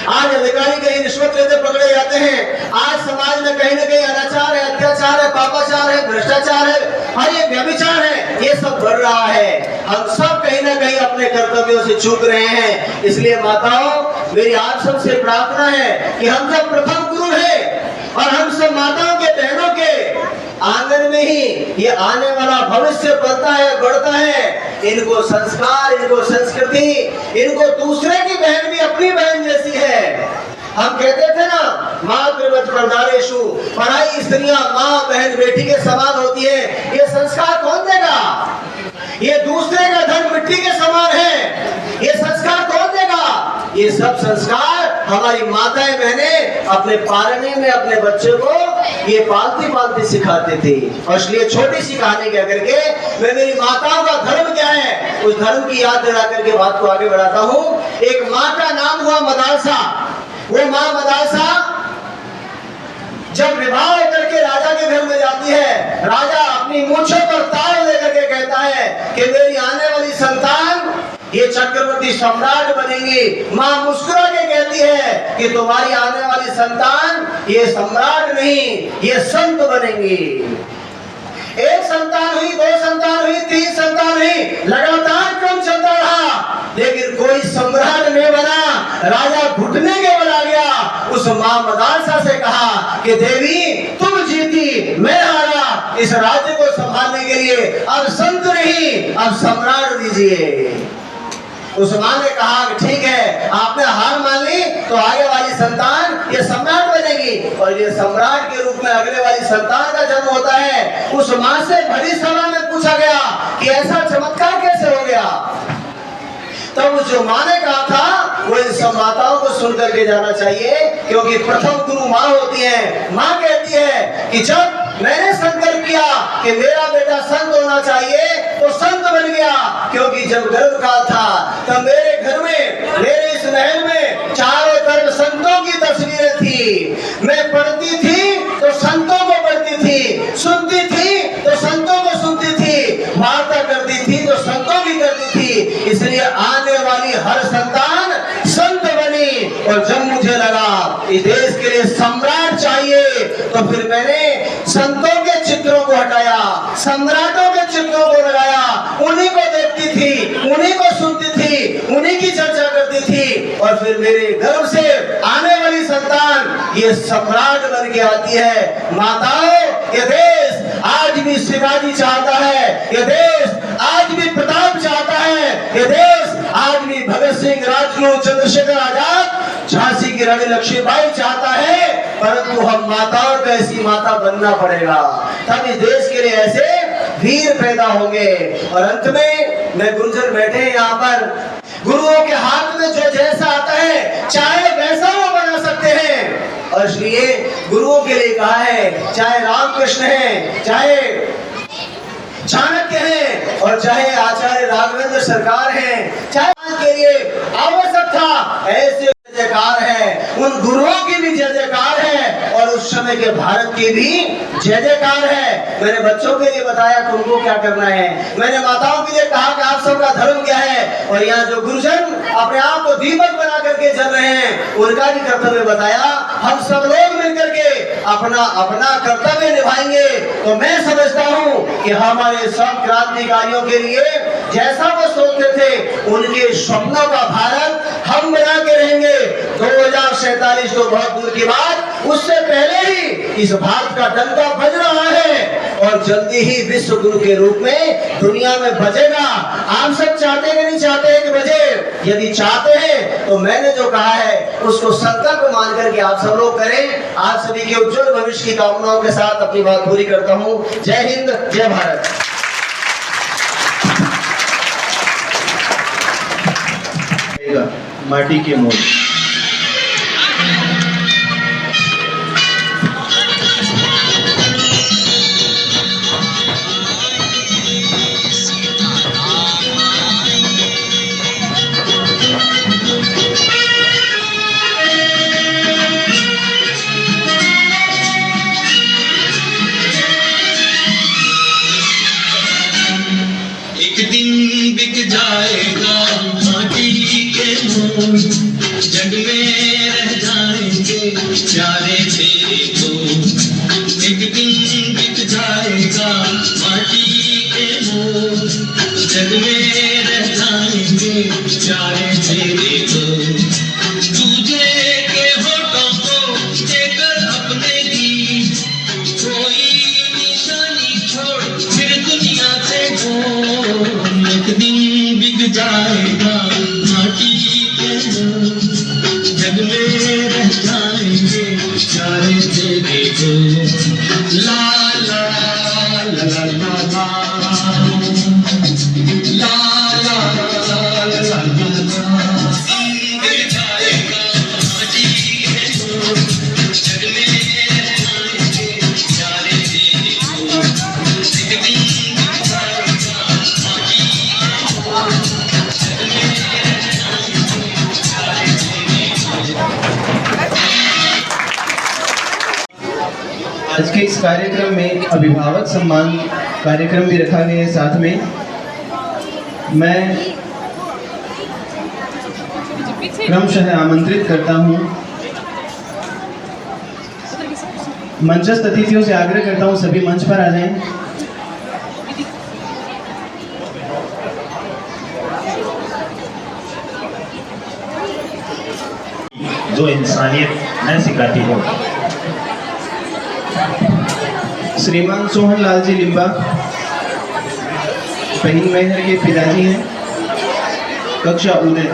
आज अधिकारी कहीं रिश्वत लेते पकड़े जाते हैं। आज समाज में कहीं ना कहीं अनाचार है, अत्याचार है, पापाचार है, भ्रष्टाचार है, और ये व्यभिचार है, ये सब बढ़ रहा है। हम सब कहीं ना कहीं अपने कर्तव्यों से चूक रहे हैं। इसलिए माताओं, मेरी आप सबसे प्रार्थना है कि हम सब प्रथम गुरु हैं, और हम सब माताओं के, बहनों के आंगन में ही ये आने वाला भविष्य पलता है, बढ़ता है। इनको संस्कार, इनको संस्कृति, इनको दूसरे की बहन भी अपनी बहन जैसी है। हम कहते थे ना, मातृवत प्रदारेषु, पराई स्त्रियां माँ बहन बेटी के समान होती है। ये संस्कार कौन देगा? ये दूसरे का धन मिट्टी के समान है, ये संस्कार कौन देगा? ये सब संस्कार हमारी माताएं बहनें अपने पालने में अपने बच्चे को ये पालती पालती सिखाते थे। और इसलिए छोटी सी कहानी क्या करके मैं मेरी माताओं का धर्म क्या है, उस धर्म की याद दिला करके बात को आगे बढ़ाता हूँ। एक माँ का नाम हुआ मदालसा। वो माँ मदालसा जब विवाह होकर के राजा के घर में जाती है, राजा अपनी मूंछों पर ताव लेकर के कहता है कि मेरी आने वाली संतान ये चक्रवर्ती सम्राट बनेंगी। माँ मुस्कुरा के कहती है कि तुम्हारी आने वाली संतान ये सम्राट नहीं, ये संत बनेंगी। एक संतान हुई, दो संतान हुई, तीन संतान हुई, लगातार क्रम चलता रहा, लेकिन कोई सम्राट नहीं बना। राजा घुटने के बल आ गया। उस माँ मदालसा से कहा कि देवी तुम जीती, मैं हारा, इस राज्य को संभालने के लिए अब संत नहीं, अब सम्राट दीजिए। उस माँ ने कहा कि ठीक है, आपने हार मान ली, तो आगे वाली संतान ये सम्राट बनेगी, और ये सम्राट के रूप में अगले वाली संतान का जन्म होता है। उस माँ से भरी सभा में पूछा गया कि ऐसा चमत्कार कैसे हो गया? तब जो माँ ने कहा था वो इन सब माताओं को सुन करके जाना चाहिए, क्योंकि प्रथम गुरु माँ होती है। माँ कहती है कि जब मैंने संकल्प किया कि मेरा बेटा संत होना चाहिए, तो संत बन गया। क्योंकि जब गर्भकाल था तब मेरे घर में, मेरे इस महल में चारों तरफ संतों की तस्वीरें थी। मैं पढ़ती थी तो संतों को पढ़ती थी, सुनती थी तो संतों को सुनती थी, वार्ता करती थी तो संतों की करती थी। इसलिए आने वाली हर संतान संत बनी। और जब मुझे लगा इस देश के लिए सम्राट चाहिए, तो फिर मैंने संतों के चित्रों को हटाया, सम्राटों के चित्रों को लगाया। उन्हीं को देखती थी, उन्हीं को सुनती थी, उन्हीं की चर्चा करती थी, और फिर मेरे गर्भ से आने वाली संतान ये सम्राट बन के आती है। माताओं, ये देश आज भी शिवाजी चाहता है, ये देश आज भी प्रताप चाहता है, ये देश आज भी चंद्रशेखर आजाद, झांसी की रानी लक्ष्मीबाई चाहता है, परंतु हम माताओं को ऐसी माता बनना पड़ेगा, तब इस देश के लिए ऐसे वीर पैदा होंगे। और अंत में मैं गुरुजन बैठे हैं यहाँ पर, गुरुओं के हाथ में जो जैसा आता है चाहे वैसा वो बना सकते हैं। और इसलिए गुरुओं के लिए कहा है, चाहे रामकृष्ण है, चाहे चाणक्य हैं, और चाहे आचार्य राघवेंद्र सरकार हैं, चाहे के लिए आवश्यक था ऐसे जयकार है, उन गुरुओं की भी जय जयकार है, और उस समय के भारत की भी जय जयकार है। मैंने बच्चों के लिए बताया कि उनको क्या करना है, मैंने माताओं के लिए कहा कि आप सबका धर्म क्या है, और यहाँ जो गुरुजन अपने आप को दीपक बना करके चल रहे हैं उनका भी कर्तव्य बताया। हम सब लोग मिलकर के अपना अपना कर्तव्य निभाएंगे तो मैं समझता हूँ कि हमारे सब क्रांतिकारियों के लिए जैसा वो सोचते थे उनके स्वप्नों का भारत हम बना के रहेंगे। 2047 तो बहुत दूर की बात, उससे पहले ही इस भारत का डंका बज रहा है और जल्दी ही विश्व गुरु के रूप में दुनिया में बजेगा। आप सब चाहते हैं कि नहीं चाहते हैं कि बजे? यदि चाहते हैं तो मैंने जो कहा है उसको संकल्प मान करके आप सब लोग करें। आप सभी के उज्जवल भविष्य की कामनाओं के साथ अपनी बात पूरी करता हूँ। जय हिंद, जय भारत। माटी के मोल। एक दिन बिक जाएगा माटी के मोल, जग में रह जाएंगे प्यारे तेरे को। एक दिन बिक जाएगा माटी के मोल, जग में रह जाएंगे प्यारे तेरे को। तुझे के होठों को देकर अपने की कोई निशानी छोड़ फिर दुनिया से go। एक दिन बिक जाएगा माटी के मोल, जग में रह जाएंगे प्यारे तेरे को। ला ला ला ला ला ला ला ला ला ला ला। बिक जाएगा माटी के मोल, जग में रह जाएंगे प्यारे तेरे को। एक दिन बिक जाएगा माटी के मोल, जग में रह जाएंगे प्यारे तेरे को। आज के इस कार्यक्रम में अभिभावक सम्मान कार्यक्रम भी रखा गया है। साथ में मैं क्रमशः आमंत्रित करता हूं, मंचस्थ अतिथियों से आग्रह करता हूं सभी मंच पर आ जाएं। जो इंसानियत न सिखाती हो। श्रीमान सोहन लाल जी लिम्बा पहिन मेहर के पिताजी हैं, कक्षा उदय।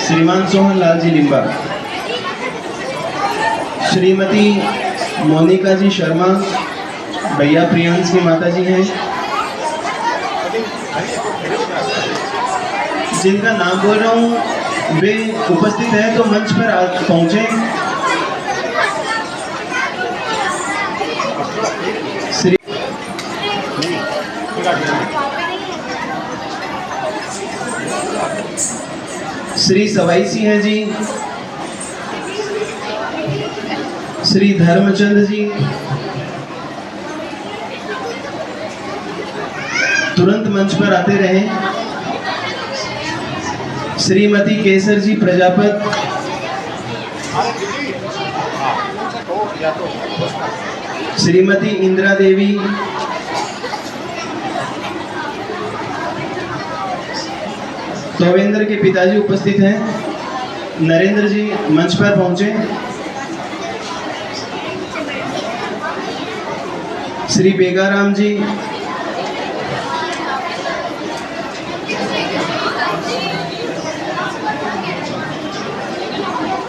श्रीमान सोहन लाल जी लिम्बा। श्रीमती मोनिका जी शर्मा भैया प्रियांश की माता जी हैं, जिनका नाम बोल रहा हूँ वे उपस्थित हैं तो मंच पर पहुँचे। श्री सवाई सिंह हैं जी, श्री धर्मचंद जी, तुरंत मंच पर आते रहें। श्रीमती केसर जी प्रजापत, श्रीमती इंदिरा देवी, तोवेंद्र के पिताजी उपस्थित हैं। नरेंद्र जी मंच पर पहुंचे। श्री बेगाराम जी,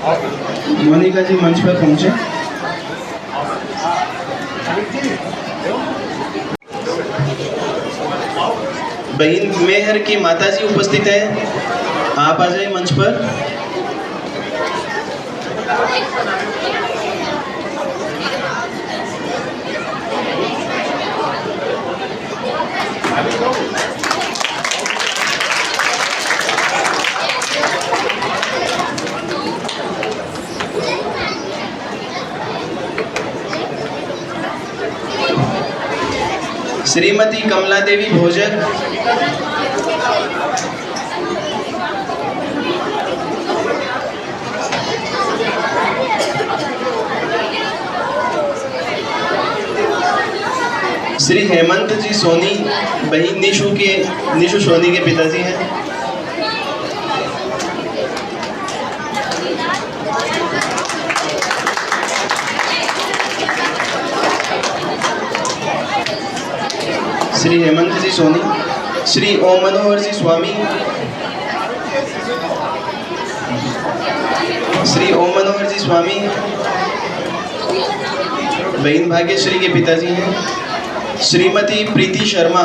मोनिका जी मंच पर पहुंचे। बहन मेहर की माता जी उपस्थित है, आप आ जाइए मंच पर। श्रीमती कमला देवी भोजक, श्री हेमंत जी सोनी, बहन निशु सोनी के पिताजी हैं। श्री हेमंत जी सोनी, श्री ओम मनोहर जी स्वामी, श्री ओम मनोहर जी स्वामी बहन भाग्यश्री के पिताजी हैं। श्रीमती प्रीति शर्मा,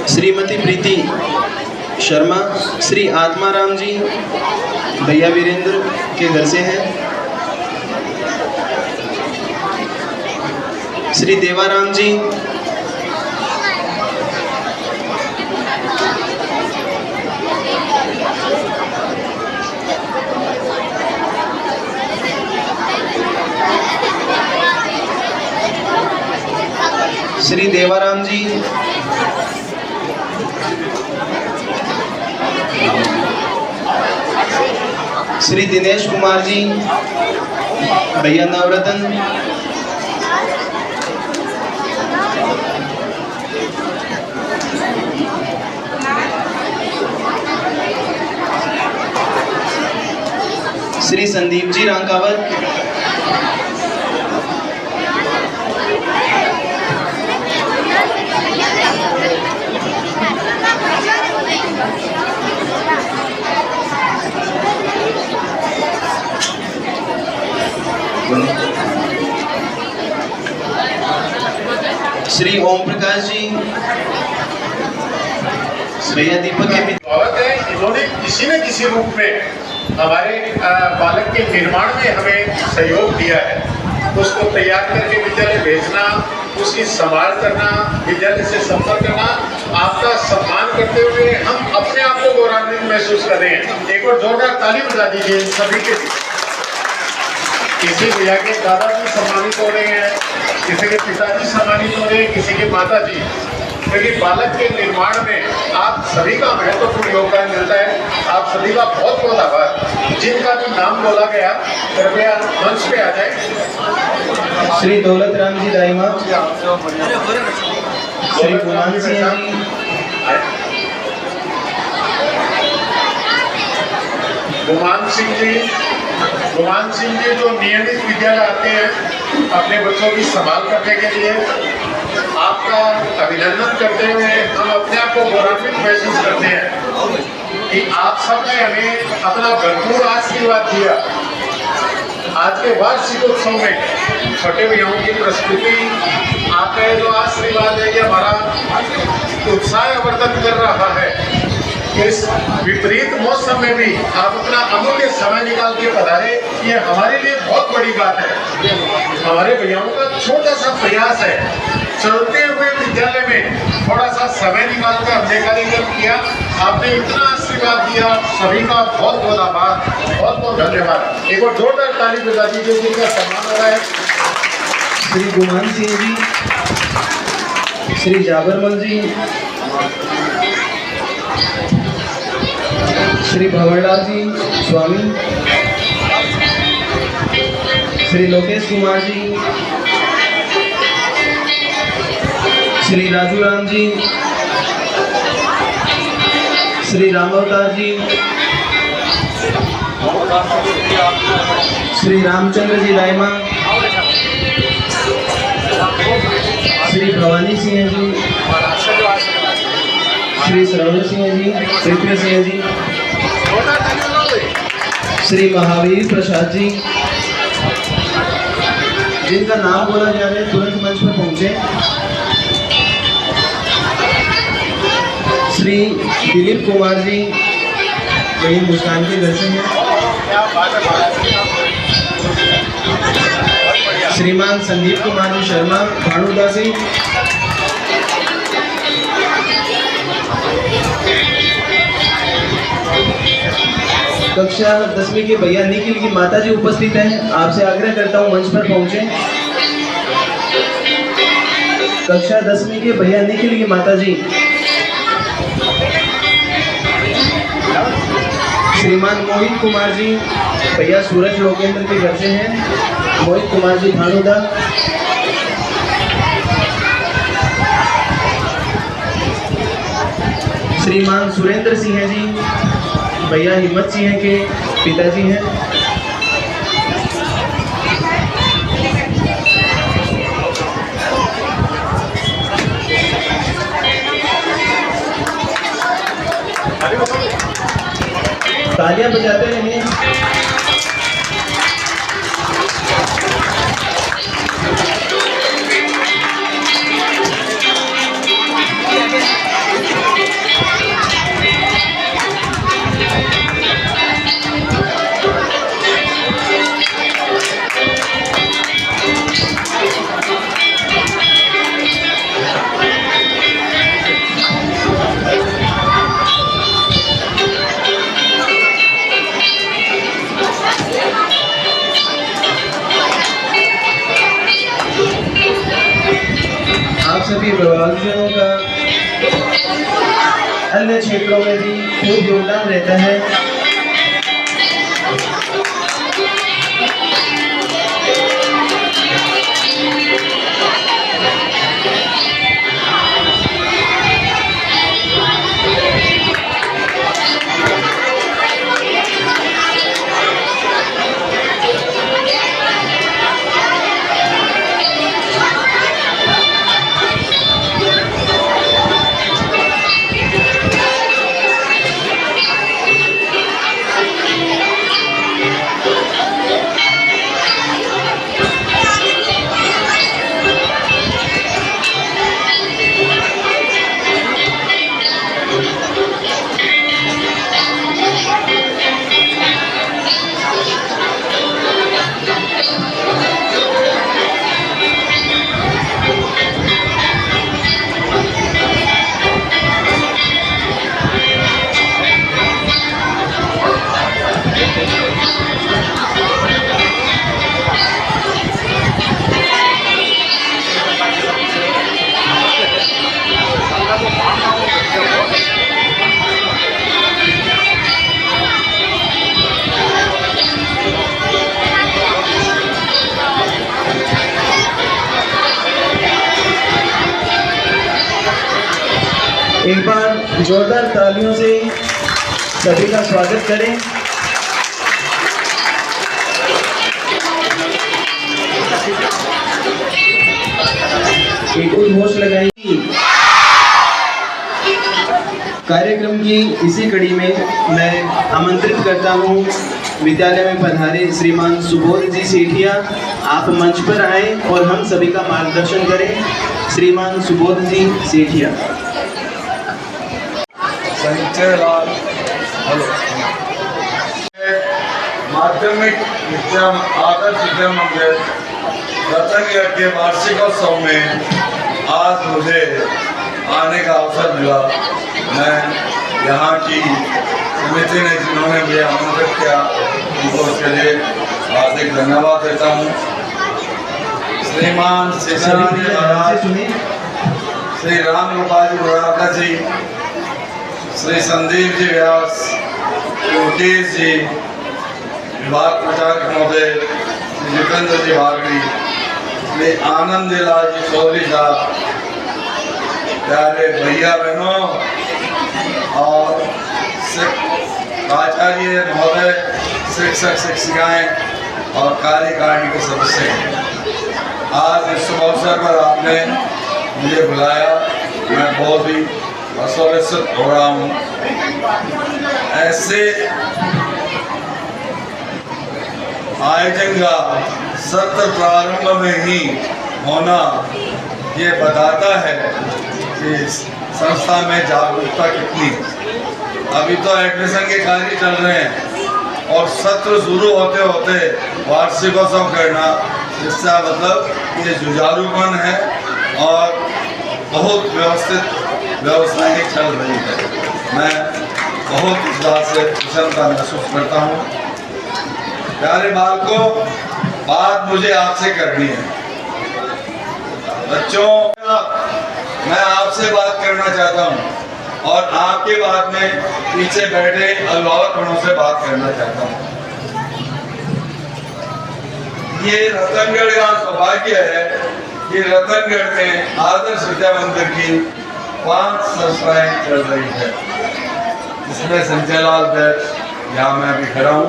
श्रीमती प्रीति शर्मा, श्री आत्माराम जी भैया वीरेंद्र के घर से हैं। श्री देवाराम जी, श्री देवाराम जी, श्री दिनेश कुमार जी भैया नवरत्न, श्री संदीप जी रांकावत, श्री ओम प्रकाश जी भैया दीपक के है। इन्होंने किसी न किसी रूप में हमारे बालक के निर्माण में हमें सहयोग दिया है। उसको तैयार करके विद्यालय भेजना, उसकी संभाल करना, विद्यालय से संपर्क करना, आपका सम्मान करते हुए हम अपने आप को गौरवान्वित महसूस कर रहे हैं। एक और जोरदार ताली बजा दीजिए सभी के लिए। किसी भैया के दादाजी सम्मानित हो रहे हैं, किसी के पिताजी सम्मानित हो रहे हैं, किसी के माताजी, क्योंकि बालक के निर्माण में आप सभी का महत्वपूर्ण योगदान मिलता है। आप सभी का बहुत बहुत आभार। जिनका भी नाम बोला गया कृपया मंच पे आ जाए। श्री दौलत राम जी दाइमा, श्री गुमान सिंह जी, गुमान सिंह जी जो नियमित विद्यालय आते हैं अपने बच्चों की संभाल करने के लिए, आपका अभिनंदन करते हुए हम अपने आप को गौरवान्वित महसूस करते हैं कि आप सबने हमें अपना भरपूर आशीर्वाद दिया। आज के वार्षिकोत्सव में छोटे भैयाओं की प्रस्तुति, आपका जो आशीर्वाद है, ये हमारा उत्साह वर्धन कर रहा है। इस विपरीत मौसम में भी आप अपना अमूल्य समय निकाल के पधारे, ये हमारे लिए बहुत बड़ी बात है। हमारे भैयाओं का छोटा सा प्रयास है, चलते हुए विद्यालय में थोड़ा सा समय निकाल कर हमने कार्यक्रम किया। आपने इतना आशीर्वाद दिया, सभी का बहुत बहुत आभार, बहुत बहुत धन्यवाद। एक और जोरदार ताली बजा दीजिए जिनका सम्मान हो रहा है। श्री गुमान सिंह जी, श्री जाबरमल जी, श्री भंवरलाल जी स्वामी, श्री लोकेश कुमार जी, श्री राजू राम जी, श्री राम अवतार जी, श्री रामचंद्र जी दाइमा, श्री भवानी सिंह जी, श्री श्रवण सिंह जी, पृथ्वी सिंह जी, श्री महावीर प्रसाद जी, जिनका नाम बोला जा रहा है तुरंत मंच पर पहुंचे। श्री दिलीप कुमार जी, वही मुस्कान के घर से हैं। श्रीमान संदीप कुमार जी शर्मा, भानुदा से। कक्षा 10वीं के भैया निखिल की माता जी उपस्थित हैं, आपसे आग्रह करता हूं मंच पर पहुंचे। कक्षा 10वीं के भैया निखिल की माता जी। श्रीमान मोहित कुमार जी, भैया सूरज लोकेंद्र के घर से हैं। मोहित कुमार जी भानुदा। श्रीमान सुरेंद्र सिंह जी, भैया हिम्मत सिंह के पिताजी हैं। तालियां बजाते रहिए। आप सभी प्रभावितों का अन्य क्षेत्रों में भी खूब योगदान रहता है। एक बार जोरदार तालियों से सभी का स्वागत करें। एक उद्घोष लगाएंगी। कार्यक्रम की इसी कड़ी में मैं आमंत्रित करता हूं विद्यालय में पधारे श्रीमान सुबोध जी सेठिया, आप मंच पर आए और हम सभी का मार्गदर्शन करें। श्रीमान सुबोध जी सेठिया। माध्यमिक विद्या आदर्श विद्या मंदिर रतनगढ़ के वार्षिकोत्सव में आज मुझे आने का अवसर मिला। मैं यहाँ की समिति ने जिन्होंने मुझे आमंत्रित किया उनको उसके लिए हार्दिक धन्यवाद देता हूँ। श्रीमान सीताराम जी महाराज, श्री राम गोपाल जी बुराका जी, श्री संदीप जी व्यास, मुकेश जी, विभाग प्रचारक महोदय श्री जितेंद्र जी भागड़ी, श्री आनंद लाल जी चौधरी साहब, प्यारे भैया बहनों और आचार्य महोदय शिक्षक शिक्षिकाएं और कार्यकारिणी के सदस्य, आज इस शुभ अवसर पर आपने मुझे बुलाया, मैं बहुत ही असुरक्षित हो रहा हूँ। ऐसे आयोजन का सत्र प्रारंभ में ही होना ये बताता है कि संस्था में जागरूकता कितनी। अभी तो एडमिशन के कार्य चल रहे हैं और सत्र शुरू होते होते वार्षिकोत्सव करना, इसका मतलब ये जुझारूपन है और बहुत व्यवस्थित व्यवस्थाएं चल रही है। मैं बहुत इस बात से प्रसन्नता महसूस करता हूँ। प्यारे बालकों, बात मुझे आपसे करनी है। बच्चों, मैं आपसे बात करना चाहता हूँ और आपके बाद में पीछे बैठे अभिभावकों से बात करना चाहता हूँ। ये रतनगढ़ का सौभाग्य है कि रतनगढ़ में आदर्श विद्या मंदिर की 5 संस्थाएं चल रही है, जिसमें संजय लाल बैठ यहाँ मैं अभी खड़ा हूँ,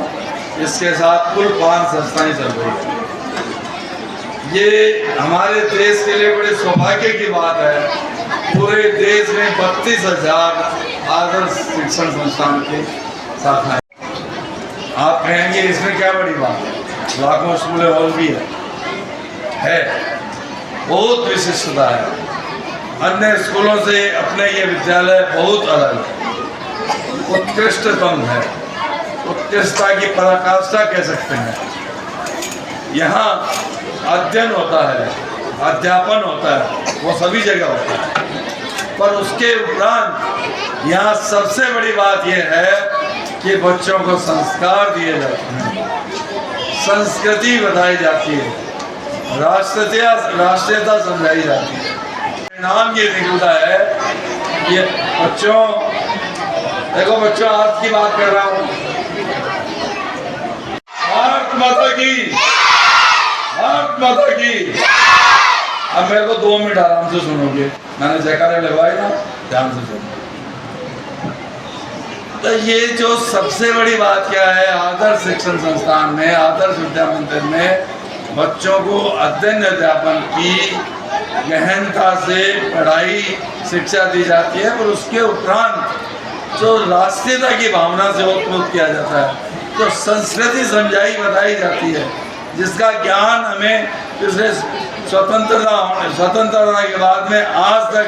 इसके साथ कुल 5 संस्थाएं चल रही है। ये हमारे देश के लिए बड़े सौभाग्य की बात है। पूरे देश में 32,000 आदर्श शिक्षण संस्थान की शाखाएं। आप कहेंगे इसमें क्या बड़ी बात है, लाखों स्कूल और भी है, बहुत विशिष्टता है। अन्य स्कूलों से अपने ये विद्यालय बहुत अलग है, उत्कृष्टतम है, उत्कृष्टता की पराकाष्ठा कह सकते हैं। यहाँ अध्ययन होता है, अध्यापन होता है, वो सभी जगह होता है, पर उसके उपरांत यहाँ सबसे बड़ी बात यह है कि बच्चों को संस्कार दिए जाते हैं, संस्कृति बताई जाती है, राष्ट्रीयता समझाई जाती है। परिणाम ये निकलता है कि बच्चों, देखो बच्चों, आज की बात कर रहा हूँ, भारत माता की, भारत माता की। अब मेरे को 2 मिनट आराम से सुनोगे, मैंने जयकारे लगवाए ना, ध्यान से सुनो। तो ये जो सबसे बड़ी बात क्या है, आदर्श शिक्षण संस्थान में, आदर्श विद्या मंदिर में बच्चों को अध्ययन अध्यापन की गहनता से पढ़ाई शिक्षा दी जाती है, और उसके उपरांत जो राष्ट्रीयता की भावना से उत्प्रेरित किया जाता है, तो संस्कृति समझाई बताई जाती है, जिसका ज्ञान हमें पिछले स्वतंत्रता के बाद में आज तक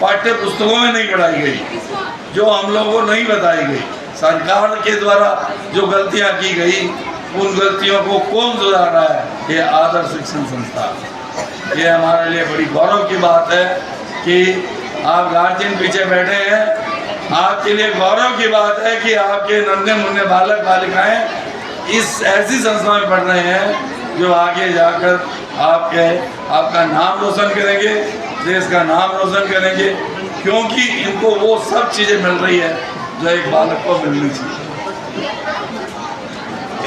पाठ्य पुस्तकों में नहीं पढ़ाई गई, जो हम लोगों को नहीं बताई गई। सरकार के द्वारा जो गलतियां की गई, उन गलतियों को कौन सुधार रहा है? ये आदर्श शिक्षण संस्थान। ये हमारे लिए बड़ी गौरव की बात है कि आप गार्जियन पीछे बैठे हैं, आपके लिए गौरव की बात है कि आपके नन्हे मुन्ने बालक बालिकाएं इस ऐसी संस्था में पढ़ रहे हैं जो आगे जाकर आपका नाम रोशन करेंगे, देश का नाम रोशन करेंगे, क्योंकि इनको वो सब चीज़ें मिल रही है जो एक बालक को मिलनी चाहिए।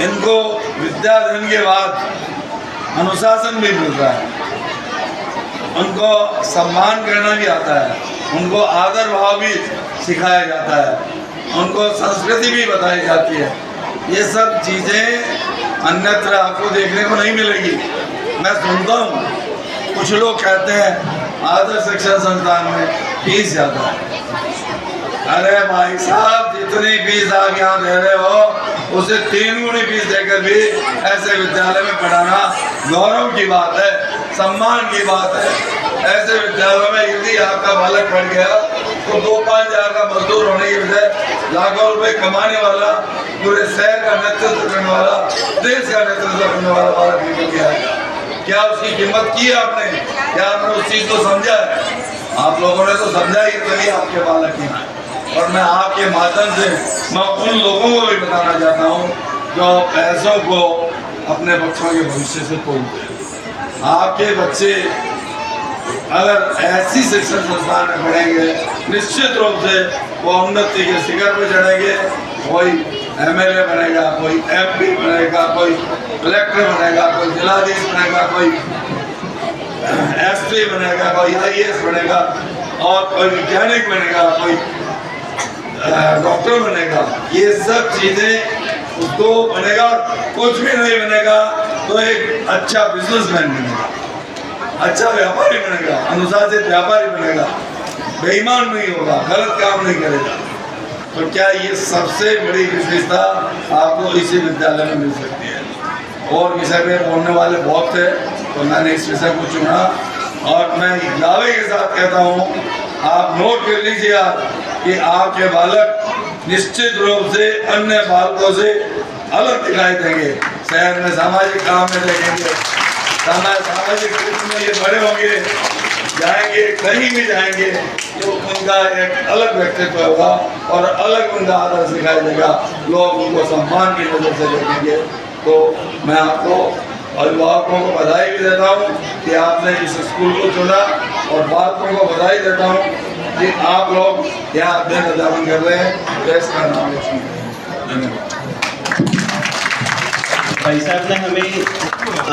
इनको विद्याधन के बाद अनुशासन भी मिल रहा है, उनको सम्मान करना भी आता है, उनको आदर भाव भी सिखाया जाता है, उनको संस्कृति भी बताई जाती है। ये सब चीज़ें अन्यत्र आपको देखने को नहीं मिलेगी। मैं सुनता हूँ कुछ लोग कहते हैं आदर्श शिक्षण संस्थान में फीस ज़्यादा है। अरे भाई साहब, जितनी फीस आप यहाँ दे रहे हो उसे 3 गुनी फीस देकर भी ऐसे विद्यालय में पढ़ाना गौरव की बात है, सम्मान की बात है। ऐसे विद्यालयों में यदि आपका बालक पढ़ गया तो 2-5 हज़ार का मजदूर होने की बजाय लाखों रुपए कमाने वाला, पूरे शहर का नेतृत्व करने वाला, देश का नेतृत्व करने वाला बालक निकल गया है। क्या उसकी कीमत की है आपने? क्या आपने उस चीज़ को समझा है? आप लोगों ने तो समझा ही, तभी आपके बालक हैं। और मैं आपके माध्यम से मैं उन लोगों को भी बताना चाहता हूँ जो पैसों को अपने बच्चों के भविष्य से तोड़ते हैं। आपके बच्चे अगर ऐसी शिक्षण संस्थान में पढ़ेंगे, निश्चित रूप से वो उन्नति के शिखर पर चढ़ेंगे। कोई MLA बनेगा, कोई MP बनेगा, कोई कलेक्टर बनेगा, कोई जिलाधीश बनेगा, कोई SP बनेगा, कोई IAS बनेगा, और कोई वैज्ञानिक बनेगा, कोई डॉक्टर बनेगा। ये सब चीज़ें उसको बनेगा, कुछ भी नहीं बनेगा तो एक अच्छा बिजनेसमैन बनेगा, अच्छा व्यापारी बनेगा, अनुशासित व्यापारी बनेगा, बेईमान नहीं होगा, गलत काम नहीं करेगा। तो क्या ये सबसे बड़ी विशेषता आपको इसी विद्यालय में मिल सकती है। और विषय में बोलने वाले बहुत थे तो मैंने इस विषय को चुना और मैं दावे के साथ कहता हूँ, आप नोट कर लीजिए आप कि आपके बालक निश्चित रूप से अन्य बालकों से अलग दिखाई देंगे। शहर में सामाजिक काम में देखेंगे, सामाजिक क्षेत्र में ये बड़े होंगे, जाएंगे कहीं भी जाएंगे तो उनका एक अलग व्यक्तित्व होगा और अलग उनका आदर्श दिखाई देगा, लोग उनको सम्मान की नजर से देखेंगे। तो मैं आपको अभिभावकों को बधाई भी देता हूँ कि आपने इस स्कूल को चुना और बालकों को बधाई देता हूँ कि आप लोग यहाँ अध्ययन अध्यापन कर रहे हैं, देश का नाम रोशन कर रहे हैं। धन्यवाद। भाई साहब ने हमें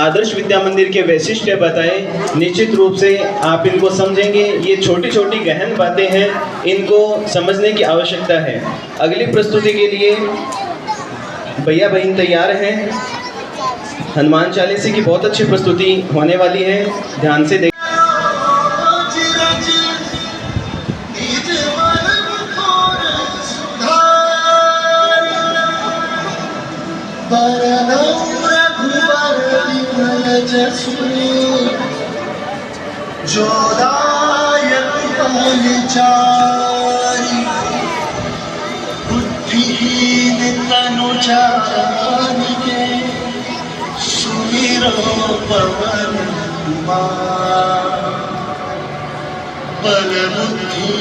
आदर्श विद्या मंदिर के वैशिष्ट्य बताए। निश्चित रूप से आप इनको समझेंगे, ये छोटी छोटी गहन बातें हैं, इनको समझने की आवश्यकता है। अगली प्रस्तुति के लिए भैया बहन तैयार हैं। हनुमान चालीसा की बहुत अच्छी प्रस्तुति होने वाली है, ध्यान से देख। बुद्धिहीन तनु जानिके सुमिरो पवन कुमार। बल बुद्धि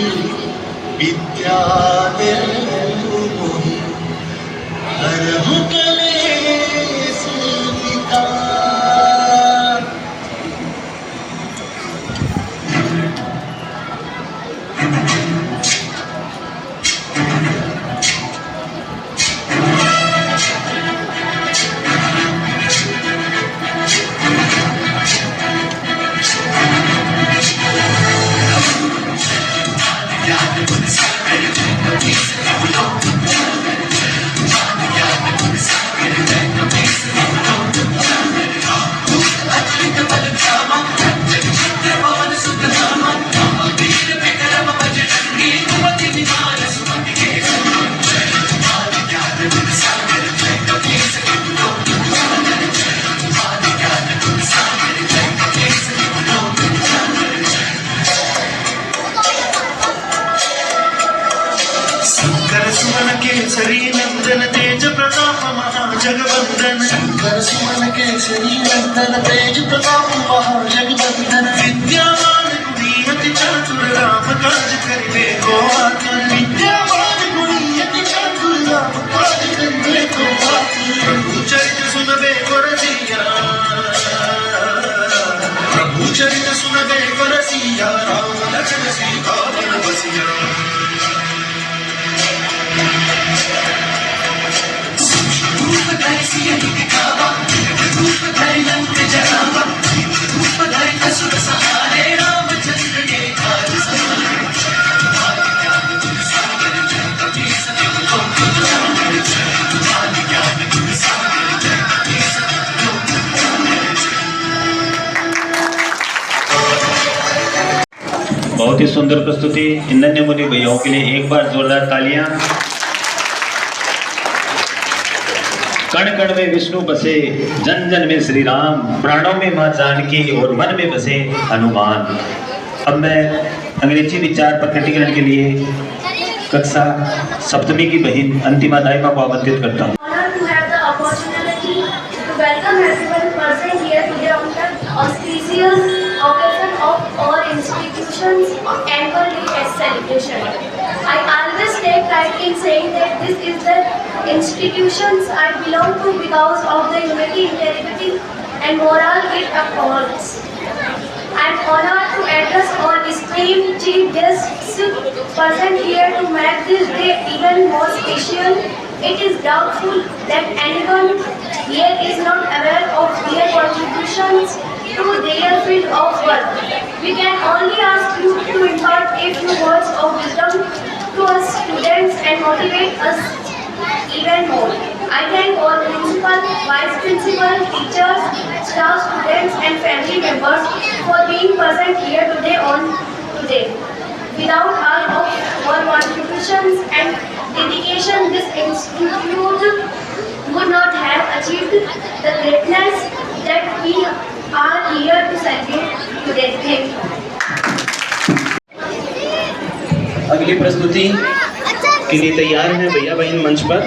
विद्या देहु मोहि, हरहु कलेश विकार। केसरी नंदन तेज प्रताप महाजगवंदन। शंकर सुमन केसरी नंदन तेज प्रताप महाजगवंदन। विद्यावान गुणी अति चातुर राम काज करिबे को आतुर। विद्यावान गुणी अति चातुर राम काज करिबे को आतुर। प्रभु चरित सुनबे को रसिया, प्रभु चरित सुनबे को रसिया। राम लखन सीता वन बसिया। बहुत ही सुंदर प्रस्तुति। इन नन्हे मुनि भैयाओं के लिए एक बार जोरदार तालियां। कण कण में विष्णु बसे, जन जन में श्री राम, प्राणों में मां जानकी और मन में बसे हनुमान। अब मैं अंग्रेजी विचार प्रकटीकरण के लिए कक्षा सप्तमी की बहन अंतिमा दाइमा को आमंत्रित करता हूँ। I always take pride in saying that this is the institutions I belong to because of the unity, integrity and moral it upholds. I am honored to address all esteemed chief guests present here to make this day even more special. It is doubtful that anyone here is not aware of their contributions to their field of work. We can only ask you to impart a few words of wisdom to us students and motivate us even more. I thank all principal, vice principal, teachers, staff, students and family members for being present here today. Without all of your contributions and dedication, this institute would not have achieved the greatness that we are here to celebrate today. Thank you. अगली प्रस्तुति के लिए तैयार हैं भैया बहन मंच पर।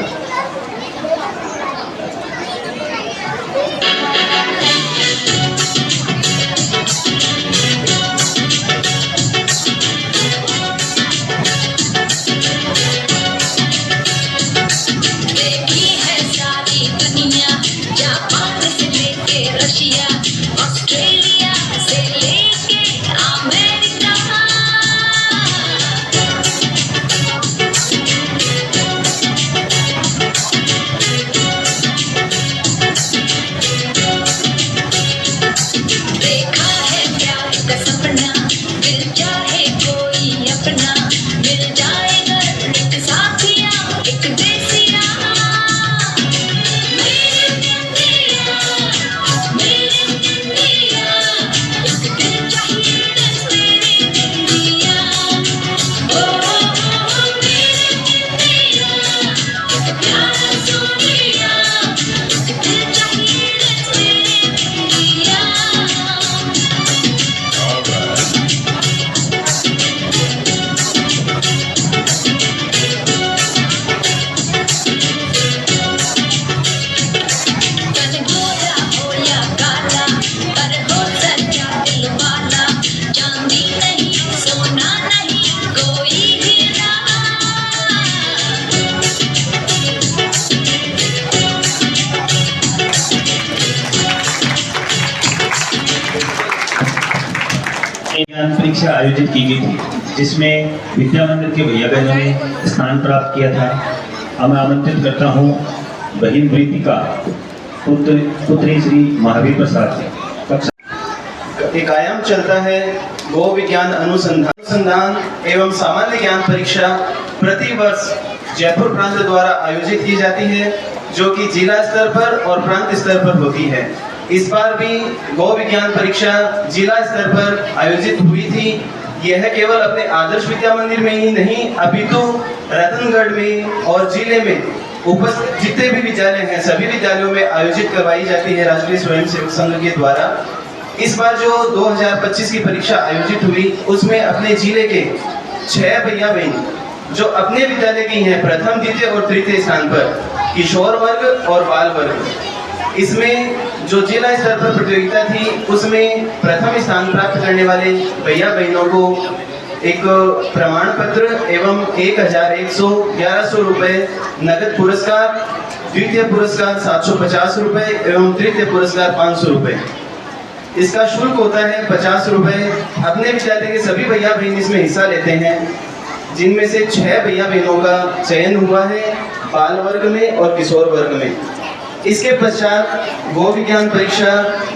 परीक्षा आयोजित की गई थी जिसमें विद्या मंदिर के भैया बहनों ने स्थान प्राप्त किया था। अब मैं आमंत्रित करता हूँ बहन प्रीतिका पुत्री श्री महावीर प्रसाद जी। एक आयाम चलता है गो विज्ञान अनुसंधान एवं सामान्य ज्ञान परीक्षा प्रति वर्ष जयपुर प्रांत द्वारा आयोजित की जाती है, जो कि जिला स्तर पर और प्रांत स्तर पर होती है। इस बार भी गो विज्ञान परीक्षा जिला स्तर पर आयोजित हुई थी। यह केवल अपने आदर्श विद्या मंदिर में ही नहीं अपितु रतनगढ़ में और जिले में उपस्थित जितने भी विद्यालय हैं सभी विद्यालयों में आयोजित करवाई जाती है राष्ट्रीय स्वयंसेवक संघ के द्वारा। इस बार जो 2025 की परीक्षा आयोजित हुई उसमें अपने जिले के 6 भैया बहन जो अपने विद्यालय की हैं प्रथम, द्वितीय और तृतीय स्थान पर, किशोर वर्ग और बाल वर्ग। इसमें जो जिला स्तर पर प्रतियोगिता थी उसमें प्रथम स्थान प्राप्त करने वाले भैया बहनों को एक प्रमाण पत्र एवं 1100 रुपए नगद पुरस्कार, द्वितीय पुरस्कार 750 रुपए एवं तृतीय पुरस्कार 500 रुपए। इसका शुल्क होता है 50 रुपए। अपने विद्यालय के सभी भैया बहन इसमें हिस्सा लेते हैं, जिनमें से 6 भैया बहनों का चयन हुआ है बाल वर्ग में और किशोर वर्ग में। इसके पश्चात गो विज्ञान परीक्षा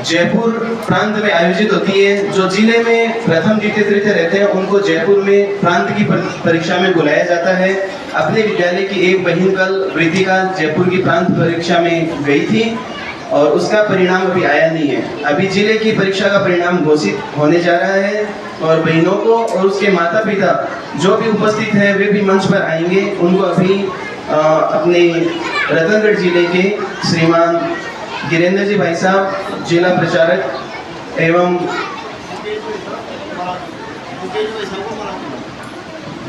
जयपुर प्रांत में आयोजित होती है। जो जिले में प्रथम, द्वितीय, तृतीय रहते हैं उनको जयपुर में प्रांत की परीक्षा में बुलाया जाता है। अपने विद्यालय की एक बहन कल प्रीतिका जयपुर की प्रांत परीक्षा में गई थी और उसका परिणाम अभी आया नहीं है। अभी जिले की परीक्षा का परिणाम घोषित होने जा रहा है और बहनों को और उसके माता पिता जो भी उपस्थित हैं वे भी मंच पर आएंगे। उनको अभी अपने रतनगढ़ जिले के श्रीमान गिरेंद्र जी भाई साहब जिला प्रचारक एवं